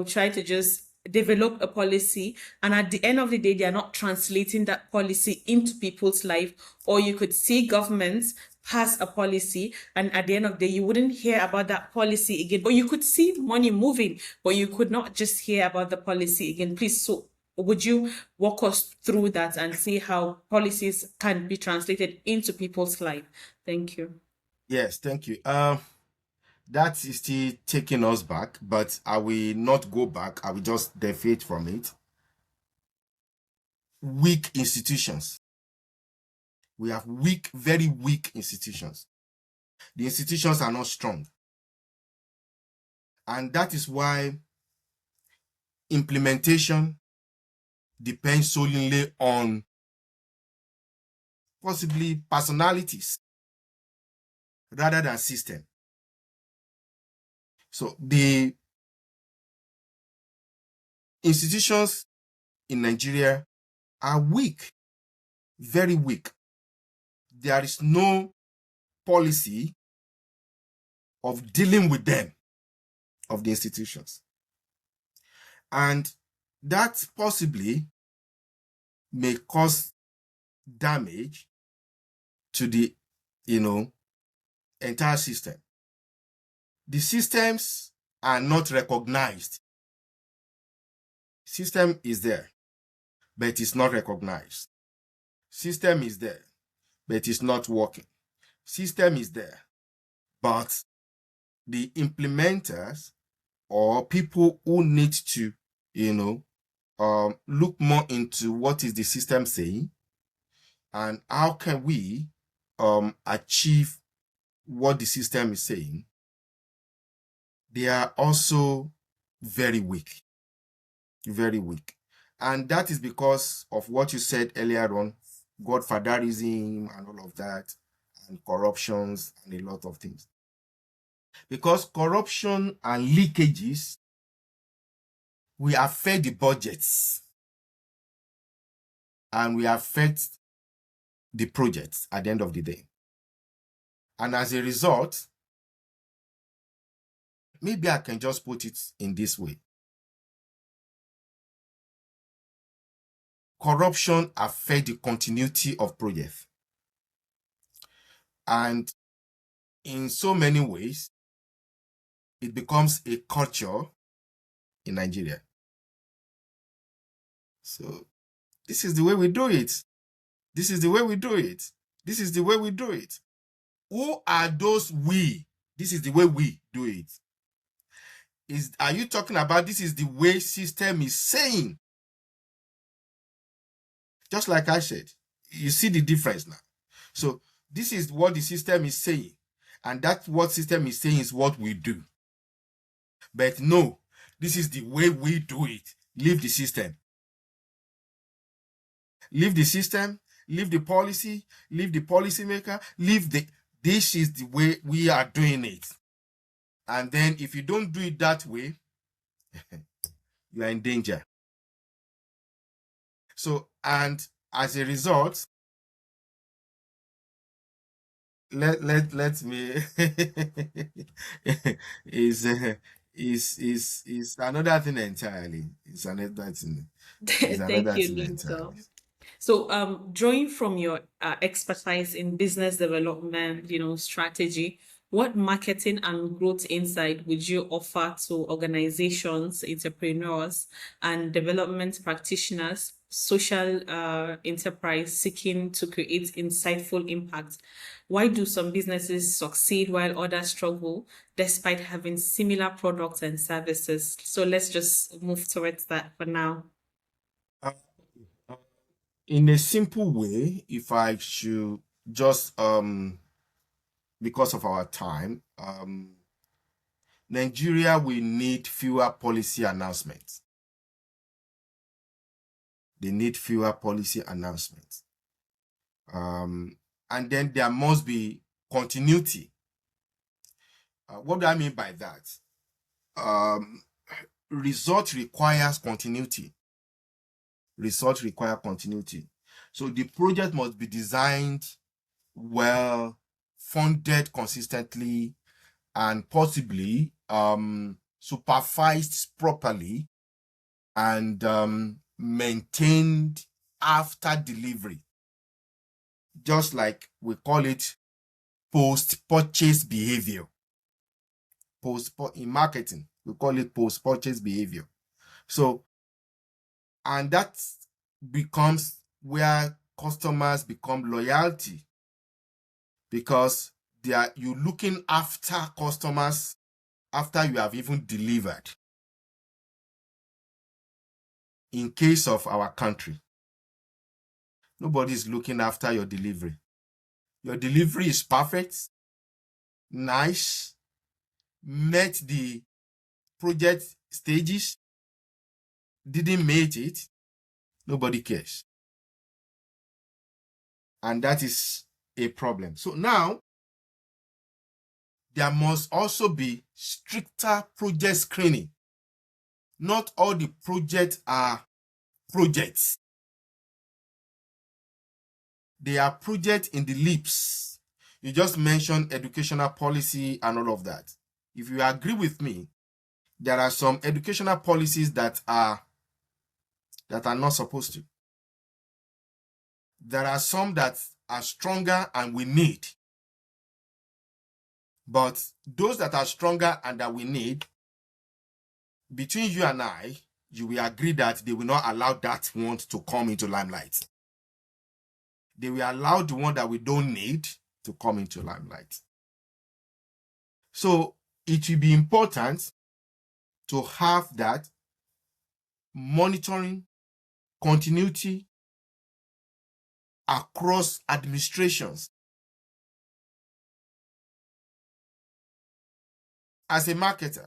try to just develop a policy, and at the end of the day they are not translating that policy into people's life. Or you could see governments pass a policy and at the end of the day you wouldn't hear about that policy again, but you could see money moving, but you could not just hear about the policy again. Please, so would you walk us through that and see how policies can be translated into people's life? Thank you. Yes, thank you. That is still taking us back, but I will not go back. I will just deviate from it. Weak institutions. We have weak, very weak institutions. The institutions are not strong. And that is why implementation depends solely on possibly personalities rather than system. So the institutions in Nigeria are weak, very weak. There is no policy of dealing with them, of the institutions. And that possibly may cause damage to the, entire system. The systems are not recognized. System is there, but it's not recognized. System is there, but it's not working. System is there, but the implementers or people who need to, look more into what is the system saying and how can we achieve what the system is saying, they are also very weak. Very weak. And that is because of what you said earlier on, godfatherism and all of that, and corruptions and a lot of things. Because corruption and leakages will affect the budgets and will affect the projects at the end of the day. And as a result, maybe I can just put it in this way. Corruption affects the continuity of projects. And in so many ways, it becomes a culture in Nigeria. So this is the way we do it. This is the way we do it. This is the way we do it. Who are those we? This is the way we do it. Are you talking about this is the way system is saying? Just like I said, you see the difference now. So this is what the system is saying. And that's what system is saying is what we do. But no, this is the way we do it. Leave the system. Leave the system, leave the policy, leave the policymaker, this is the way we are doing it. And then if you don't do it that way, you are in danger. So, and as a result, let me is another thing entirely. It's another thing. It's Thank another you, thing Doctor. entirely. So, drawing from your expertise in business development, strategy, what marketing and growth insight would you offer to organizations, entrepreneurs, and development practitioners, social enterprise seeking to create insightful impact? Why do some businesses succeed while others struggle despite having similar products and services? So let's just move towards that for now. In a simple way, if I should just because of our time, Nigeria will need fewer policy announcements. They need fewer policy announcements. And then there must be continuity. What do I mean by that? Result requires continuity. Result require continuity. So the project must be designed well, funded consistently, and possibly supervised properly and maintained after delivery. Just like we call it post-purchase behavior. In marketing, we call it post-purchase behavior. So, and that becomes where customers become loyalty, because you're looking after customers after you have even delivered. In case of our country, nobody is looking after your delivery. Your delivery is perfect, nice, met the project stages, didn't meet it, nobody cares. And that is a problem. So now, there must also be stricter project screening. Not all the projects are projects. They are projects in the lips. You just mentioned educational policy and all of that. If you agree with me, there are some educational policies that are not supposed to. There are some that are stronger and we need. But those that are stronger and that we need, between you and I, you will agree that they will not allow that one to come into limelight. They will allow the one that we don't need to come into limelight. So it will be important to have that monitoring continuity across administrations. As a marketer,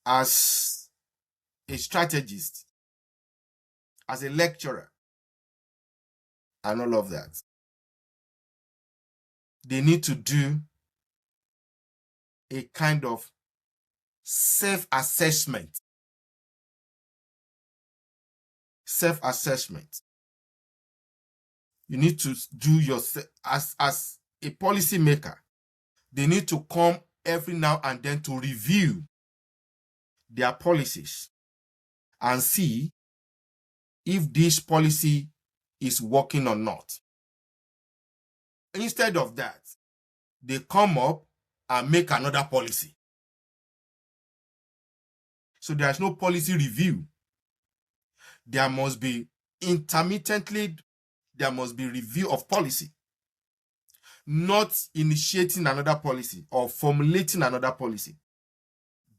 as a strategist, as a lecturer, and all of that, they need to do a kind of self-assessment. Self-assessment. You need to do your, as a policymaker, they need to come every now and then to review their policies and see if this policy is working or not. Instead of that, they come up and make another policy. So there's no policy review. There must be intermittently, there must be review of policy, not initiating another policy or formulating another policy,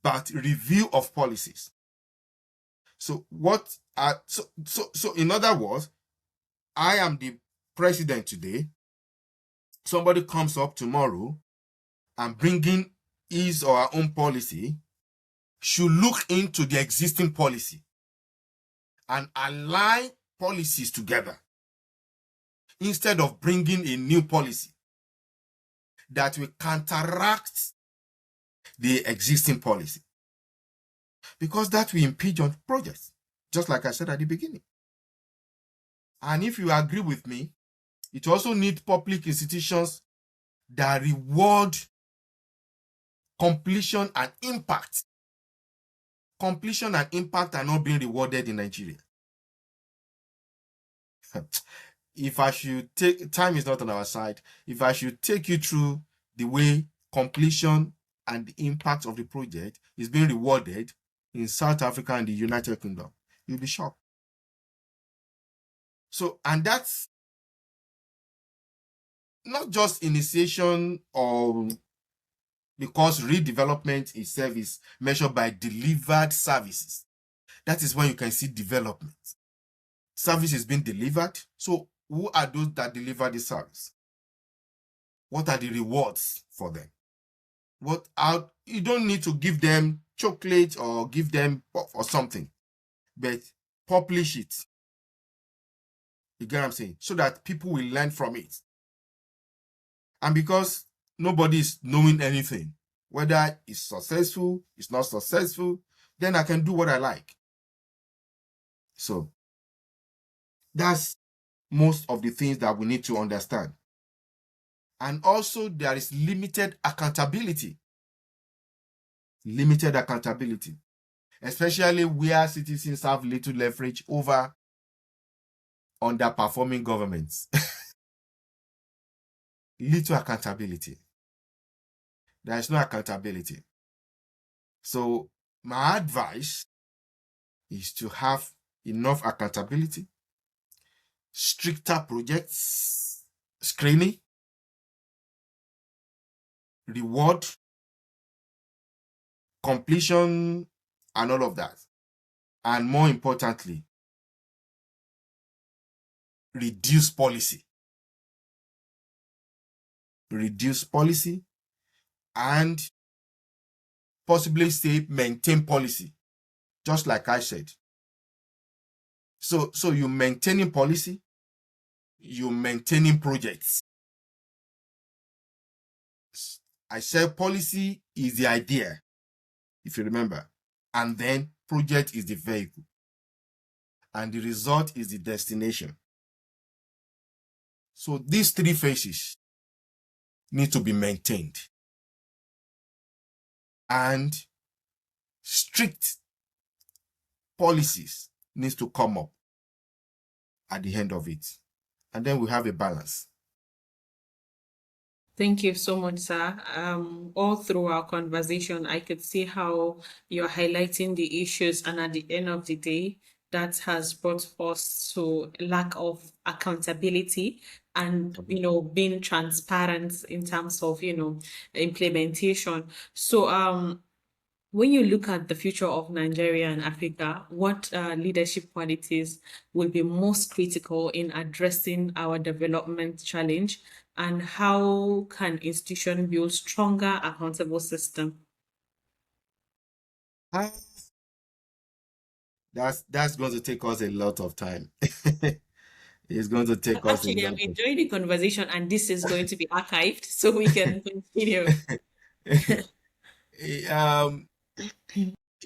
but review of policies. So so in other words, I am the president today. Somebody comes up tomorrow and bringing his or her own policy, should look into the existing policy and align policies together instead of bringing a new policy that will counteract the existing policy, because that will impinge on projects, just like I said at the beginning. And if you agree with me, it also needs public institutions that reward completion and impact. Completion and impact are not being rewarded in Nigeria. If I should take, time is not on our side. If I should take you through the way completion and the impact of the project is being rewarded in South Africa and the United Kingdom, you'll be shocked. So, and that's not just initiation, or because redevelopment itself is measured by delivered services. That is when you can see development. Service is being delivered. So who are those that deliver the service? What are the rewards for them? You don't need to give them chocolate or give them or something, but publish it. You get what I'm saying? So that people will learn from it. And because nobody is knowing anything, whether it's successful, it's not successful, then I can do what I like. So that's most of the things that we need to understand. And also there is limited accountability. Limited accountability, especially where citizens have little leverage over underperforming governments. Little accountability. There is no accountability. So my advice is to have enough accountability, stricter projects, screening, reward, completion, and all of that. And more importantly, reduce policy. Reduce policy and possibly say maintain policy, just like I said. So you maintaining policy, you maintaining projects. I said policy is the idea, if you remember, and then project is the vehicle, and the result is the destination. So these three phases need to be maintained, and strict policies needs to come up at the end of it, and then we have a balance. Thank you so much, sir. All through our conversation, I could see how you're highlighting the issues, and at the end of the day, that has brought us to lack of accountability and, being transparent in terms of, implementation. So, when you look at the future of Nigeria and Africa, what leadership qualities will be most critical in addressing our development challenge, and how can institution build stronger, accountable system? Ah, that's going to take us a lot of time. It's going to take us a Actually, I'm lot of enjoying the conversation, and this is going to be archived so we can continue. um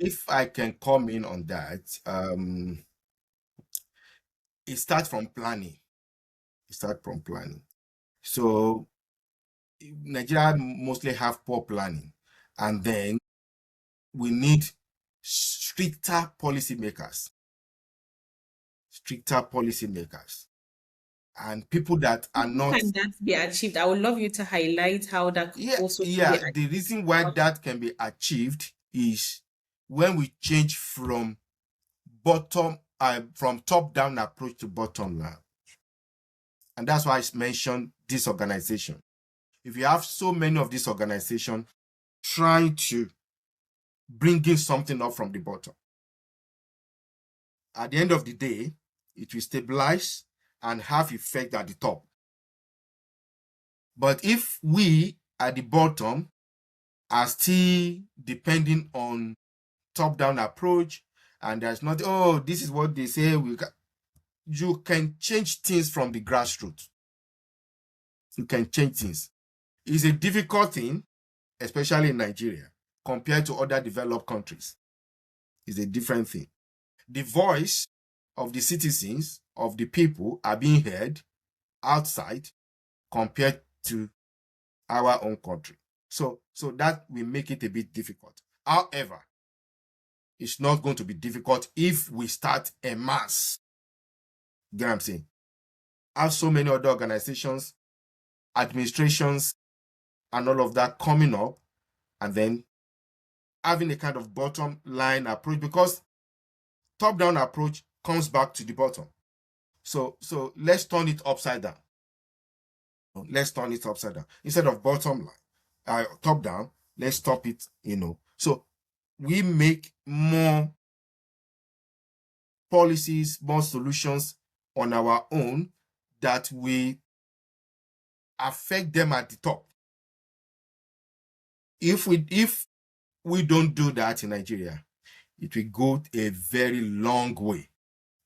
if I can come in on that, it starts from planning. It starts from planning. So Nigeria mostly have poor planning, and then we need stricter policymakers, and people that are How not. can that be achieved? I would love you to highlight how that could Yeah, also be yeah. achieved. The reason why that can be achieved is when we change from top down approach to bottom line, and that's why I mentioned this organization. If you have so many of these organizations trying to bring in something up from the bottom, at the end of the day, it will stabilize and have effect at the top. But if we at the bottom are still depending on top-down approach, and there's not, oh, this is what they say, you can change things from the grassroots. You can change things. It's a difficult thing, especially in Nigeria, compared to other developed countries. It's a different thing. The voice of the citizens, of the people, are being heard outside compared to our own country. So that will make it a bit difficult. However, it's not going to be difficult if we start en masse. Get what I'm saying? Have so many other organizations, administrations, and all of that coming up, and then having a kind of bottom line approach, because top-down approach comes back to the bottom. So let's turn it upside down. Let's turn it upside down. Instead of bottom line, top down, let's top it, So we make more policies, more solutions on our own that we affect them at the top. If we don't do that in Nigeria, it will go a very long way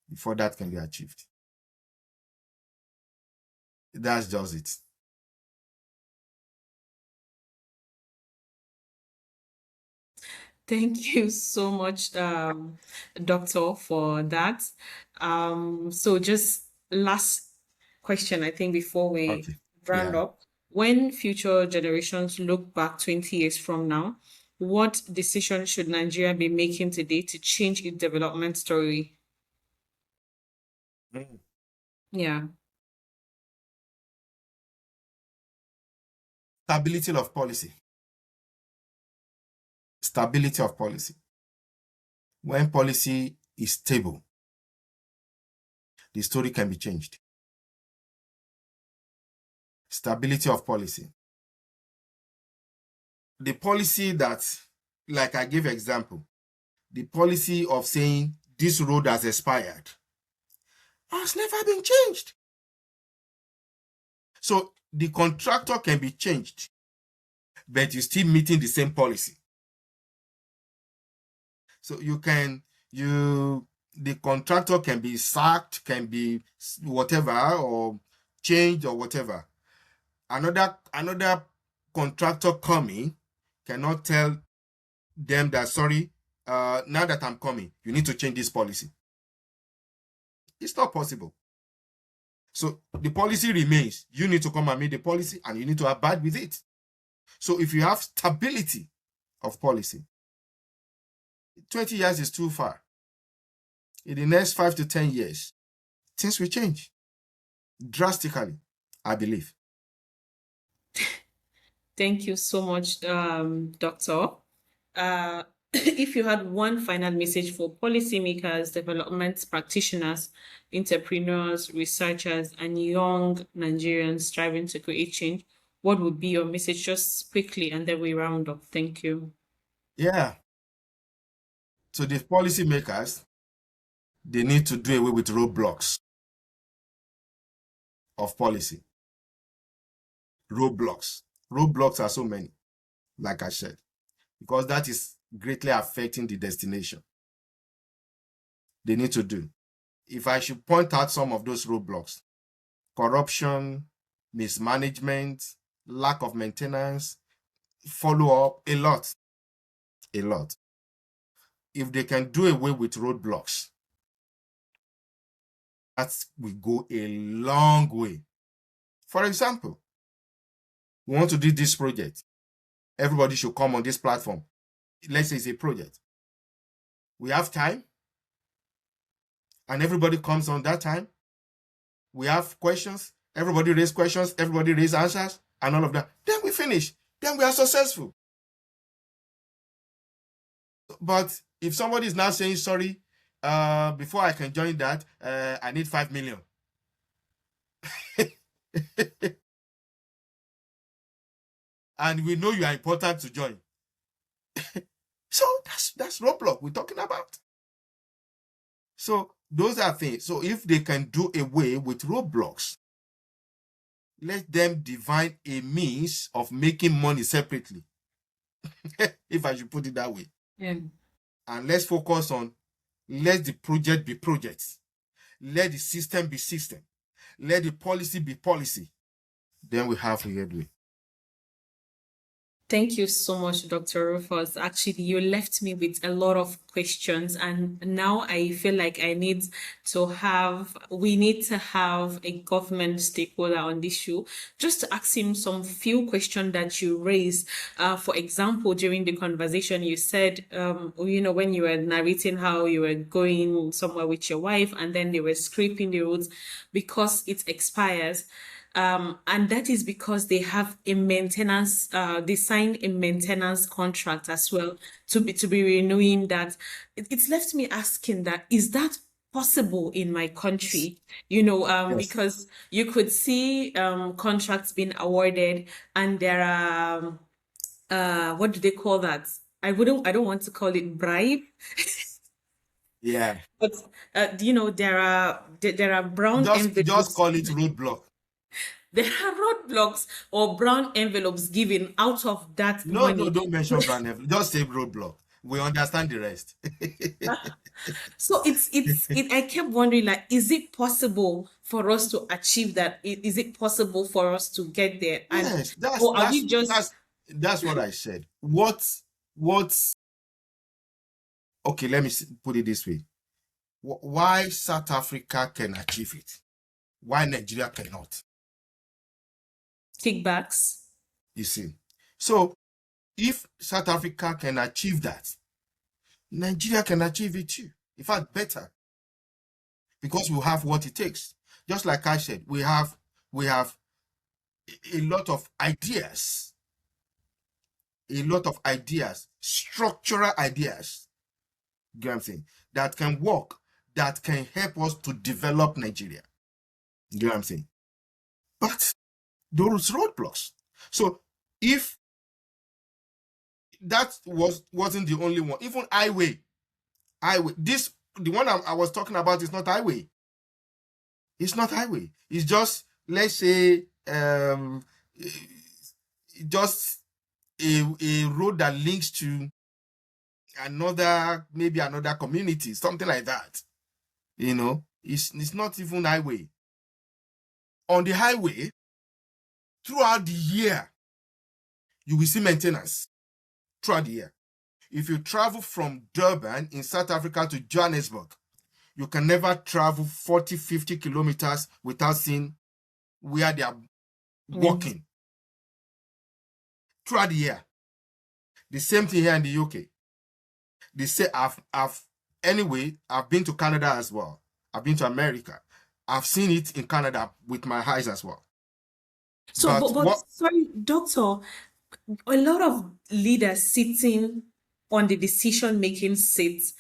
before that can be achieved. That's just it. Thank you so much, Doctor, for that. So just last question, I think, before we Okay. round Yeah. up. When future generations look back 20 years from now, what decision should Nigeria be making today to change its development story? Mm. Yeah. Stability of policy. Stability of policy. When policy is stable, the story can be changed. Stability of policy. The policy that, like I gave example, the policy of saying this road has expired has never been changed. So the contractor can be changed, but you're still meeting the same policy. So the contractor can be sacked, can be whatever, or changed or whatever. Another contractor coming cannot tell them that, sorry, now that I'm coming, you need to change this policy. It's not possible. So the policy remains. You need to come and meet the policy, and you need to abide with it. So if you have stability of policy, 20 years is too far. In the next 5 to 10 years, things will change drastically, I believe. Thank you so much, Doctor. if you had one final message for policymakers, development practitioners, entrepreneurs, researchers, and young Nigerians striving to create change, what would be your message just quickly and then we round up? Thank you. Yeah. So the policymakers, they need to do away with roadblocks of policy. Roadblocks. Roadblocks are so many, like I said, because that is greatly affecting the destination. They need to do. If I should point out some of those roadblocks: corruption, mismanagement, lack of maintenance, follow up, a lot. A lot. If they can do away with roadblocks, that will go a long way. For example, we want to do this project. Everybody should come on this platform. Let's say it's a project. We have time, and everybody comes on that time. We have questions. Everybody raise questions. Everybody raise answers, and all of that. Then we finish. Then we are successful. But if somebody is now saying, sorry, before I can join that, I need 5 million. And we know you are important to join. So that's roadblock we're talking about. So those are things. So if they can do away with roadblocks, let them define a means of making money separately. If I should put it that way. Yeah. And let's focus on, let the project be projects. Let the system be system. Let the policy be policy. Then we have a headway. Thank you so much, Dr. Rufus. Actually, you left me with a lot of questions, and now I feel like we need to have a government stakeholder on this show just to ask him some few questions that you raised. For example, during the conversation, you said, when you were narrating how you were going somewhere with your wife and then they were scraping the roads because it expires. And that is because they have a maintenance, they signed a maintenance contract as well to be renewing that. It's left me asking that, is that possible in my country? Yes. Because you could see contracts being awarded and there are, what do they call that? I don't want to call it bribe, Yeah. but there are brown Just envelopes. call it roadblock. There are roadblocks or brown envelopes given out of that No, money. don't mention brown envelope. Just say roadblock. We understand the rest. So I kept wondering, like, is it possible for us to achieve that? Is it possible for us to get there? And Yes, or are we just that's what I said. What's okay, let me put it this way. Why South Africa can achieve it? Why Nigeria cannot? kickbacks? You see. So if South Africa can achieve that, Nigeria can achieve it too. In fact, better. Because we have what it takes. Just like I said, we have a lot of ideas. A lot of ideas, structural ideas, you know what I'm saying, that can work, that can help us to develop Nigeria. You know what I'm saying? But those roadblocks. So if that wasn't the only one, even highway, the one I was talking about is not highway. It's not highway. It's just, let's say, just a road that links to maybe another community, something like that. It's not even highway. On the highway, throughout the year, you will see maintenance throughout the year. If you travel from Durban in South Africa to Johannesburg, you can never travel 40, 50 kilometers without seeing where they are walking throughout the year. The same thing here in the UK. They say I've been to Canada as well. I've been to America. I've seen it in Canada with my eyes as well. So, but sorry, doctor, a lot of leaders sitting on the decision-making seats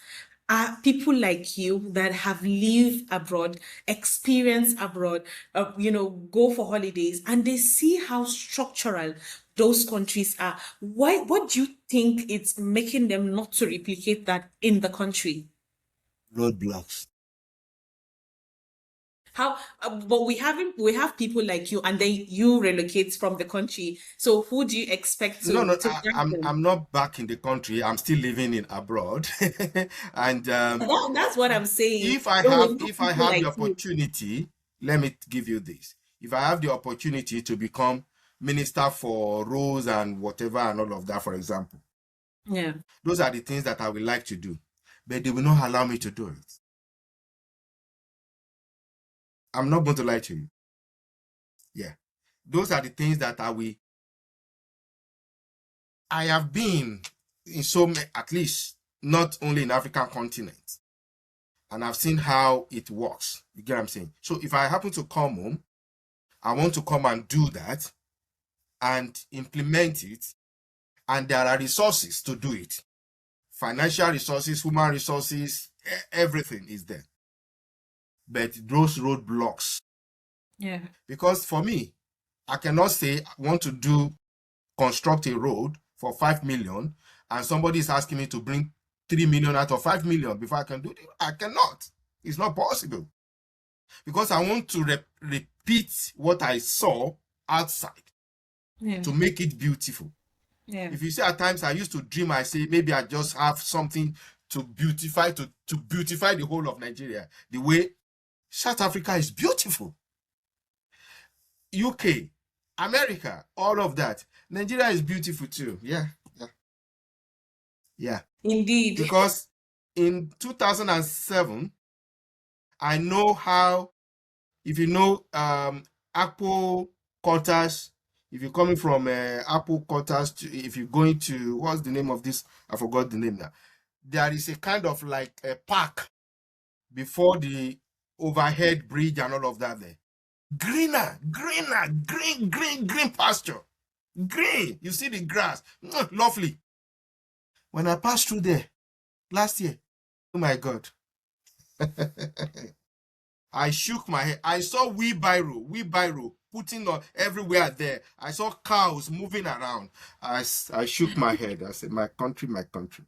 are people like you that have lived abroad, experienced abroad, go for holidays, and they see how structural those countries are. What do you think it's making them not to replicate that in the country? Roadblocks. How, but we have people like you, and then you relocate from the country. So who do you expect No, no, to guide them? I'm not back in the country. I'm still living in abroad. And That's what I'm saying. So we have if I people have the like you. opportunity, let me give you this. If I have the opportunity to become minister for roads and whatever and all of that, for example, Yeah. those are the things that I would like to do, but they will not allow me to do it. I'm not going to lie to you. Yeah. Those are the things that I have been in so many, at least not only in African continent, and I've seen how it works. You get what I'm saying? So if I happen to come home, I want to come and do that and implement it, and there are resources to do it. Financial resources, human resources, everything is there. But those roadblocks, Yeah. because for me, I cannot say I want to construct a road for 5 million, and somebody is asking me to bring 3 million out of 5 million before I can do it. I cannot. It's not possible. Because I want to repeat what I saw outside Yeah. to make it beautiful. Yeah. If you see, at times I used to dream, I say maybe I just have something to beautify the whole of Nigeria. The way South Africa is beautiful. UK, America, all of that. Nigeria is beautiful too. Yeah, yeah, yeah. Indeed. Because in 2007, I know how, if you know Akpo quarters, if you're coming from Akpo quarters, if you're going to, what's the name of this? I forgot the name now. There is a kind of like a park before the overhead bridge and all of that there. Greener, green pasture. Green. You see the grass. Lovely. When I passed through there last year, oh my God. I shook my head. I saw wheelbarrow putting on everywhere there. I saw cows moving around. I shook my head. I said, my country, my country.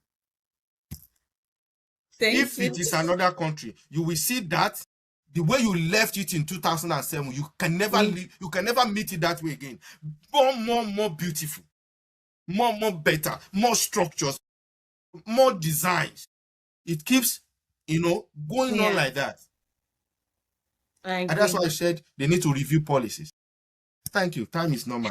Thank If you. it is another country, you will see that the way you left it in 2007, you can never meet it that way again. More beautiful, more better, more structures, more designs. It keeps, going on Yeah, like that. I And that's agree. why I said they need to review policies. Thank you. Time is not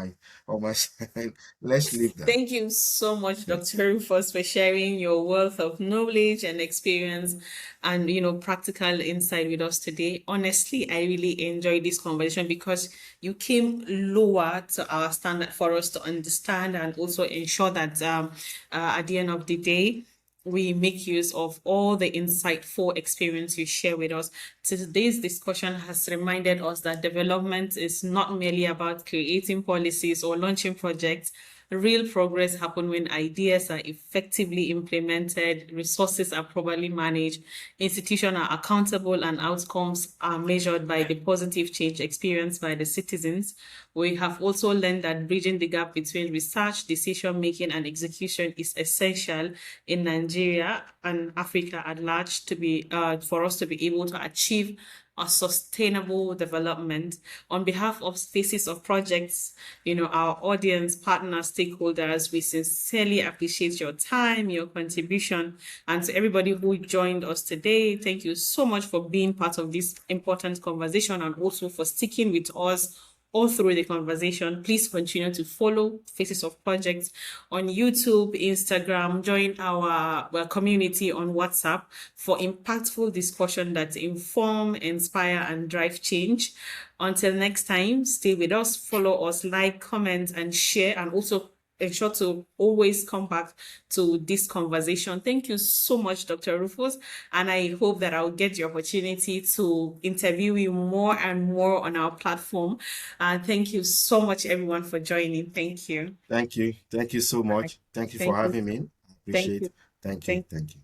on my side. Let's leave that. Thank you so much, Dr. Rufus, for sharing your wealth of knowledge and experience and practical insight with us today. Honestly, I really enjoyed this conversation because you came lower to our standard for us to understand and also ensure that at the end of the day, we make use of all the insightful experience you share with us. Today's discussion has reminded us that development is not merely about creating policies or launching projects. Real progress happens when ideas are effectively implemented, resources are properly managed, institutions are accountable, and outcomes are measured by the positive change experienced by the citizens. We have also learned that bridging the gap between research, decision making, and execution is essential in Nigeria and Africa at large to be for us to be able to achieve a sustainable development. On behalf of Faces of Projects, our audience, partners, stakeholders, we sincerely appreciate your time, your contribution, and to everybody who joined us today, thank you so much for being part of this important conversation and also for sticking with us all through the conversation. Please continue to follow Faces of Projects on YouTube, Instagram, join our community on WhatsApp for impactful discussion that inform, inspire, and drive change. Until next time, stay with us, follow us, like, comment, and share, and also ensure to always come back to this conversation. Thank you so much, Dr. Rufus. And I hope that I'll get the opportunity to interview you more and more on our platform. Thank you so much, everyone, for joining. Thank you. Thank you. Thank you so much. Thank you for Thank you. having me. Appreciate. you. Thank you. Thank Thank you.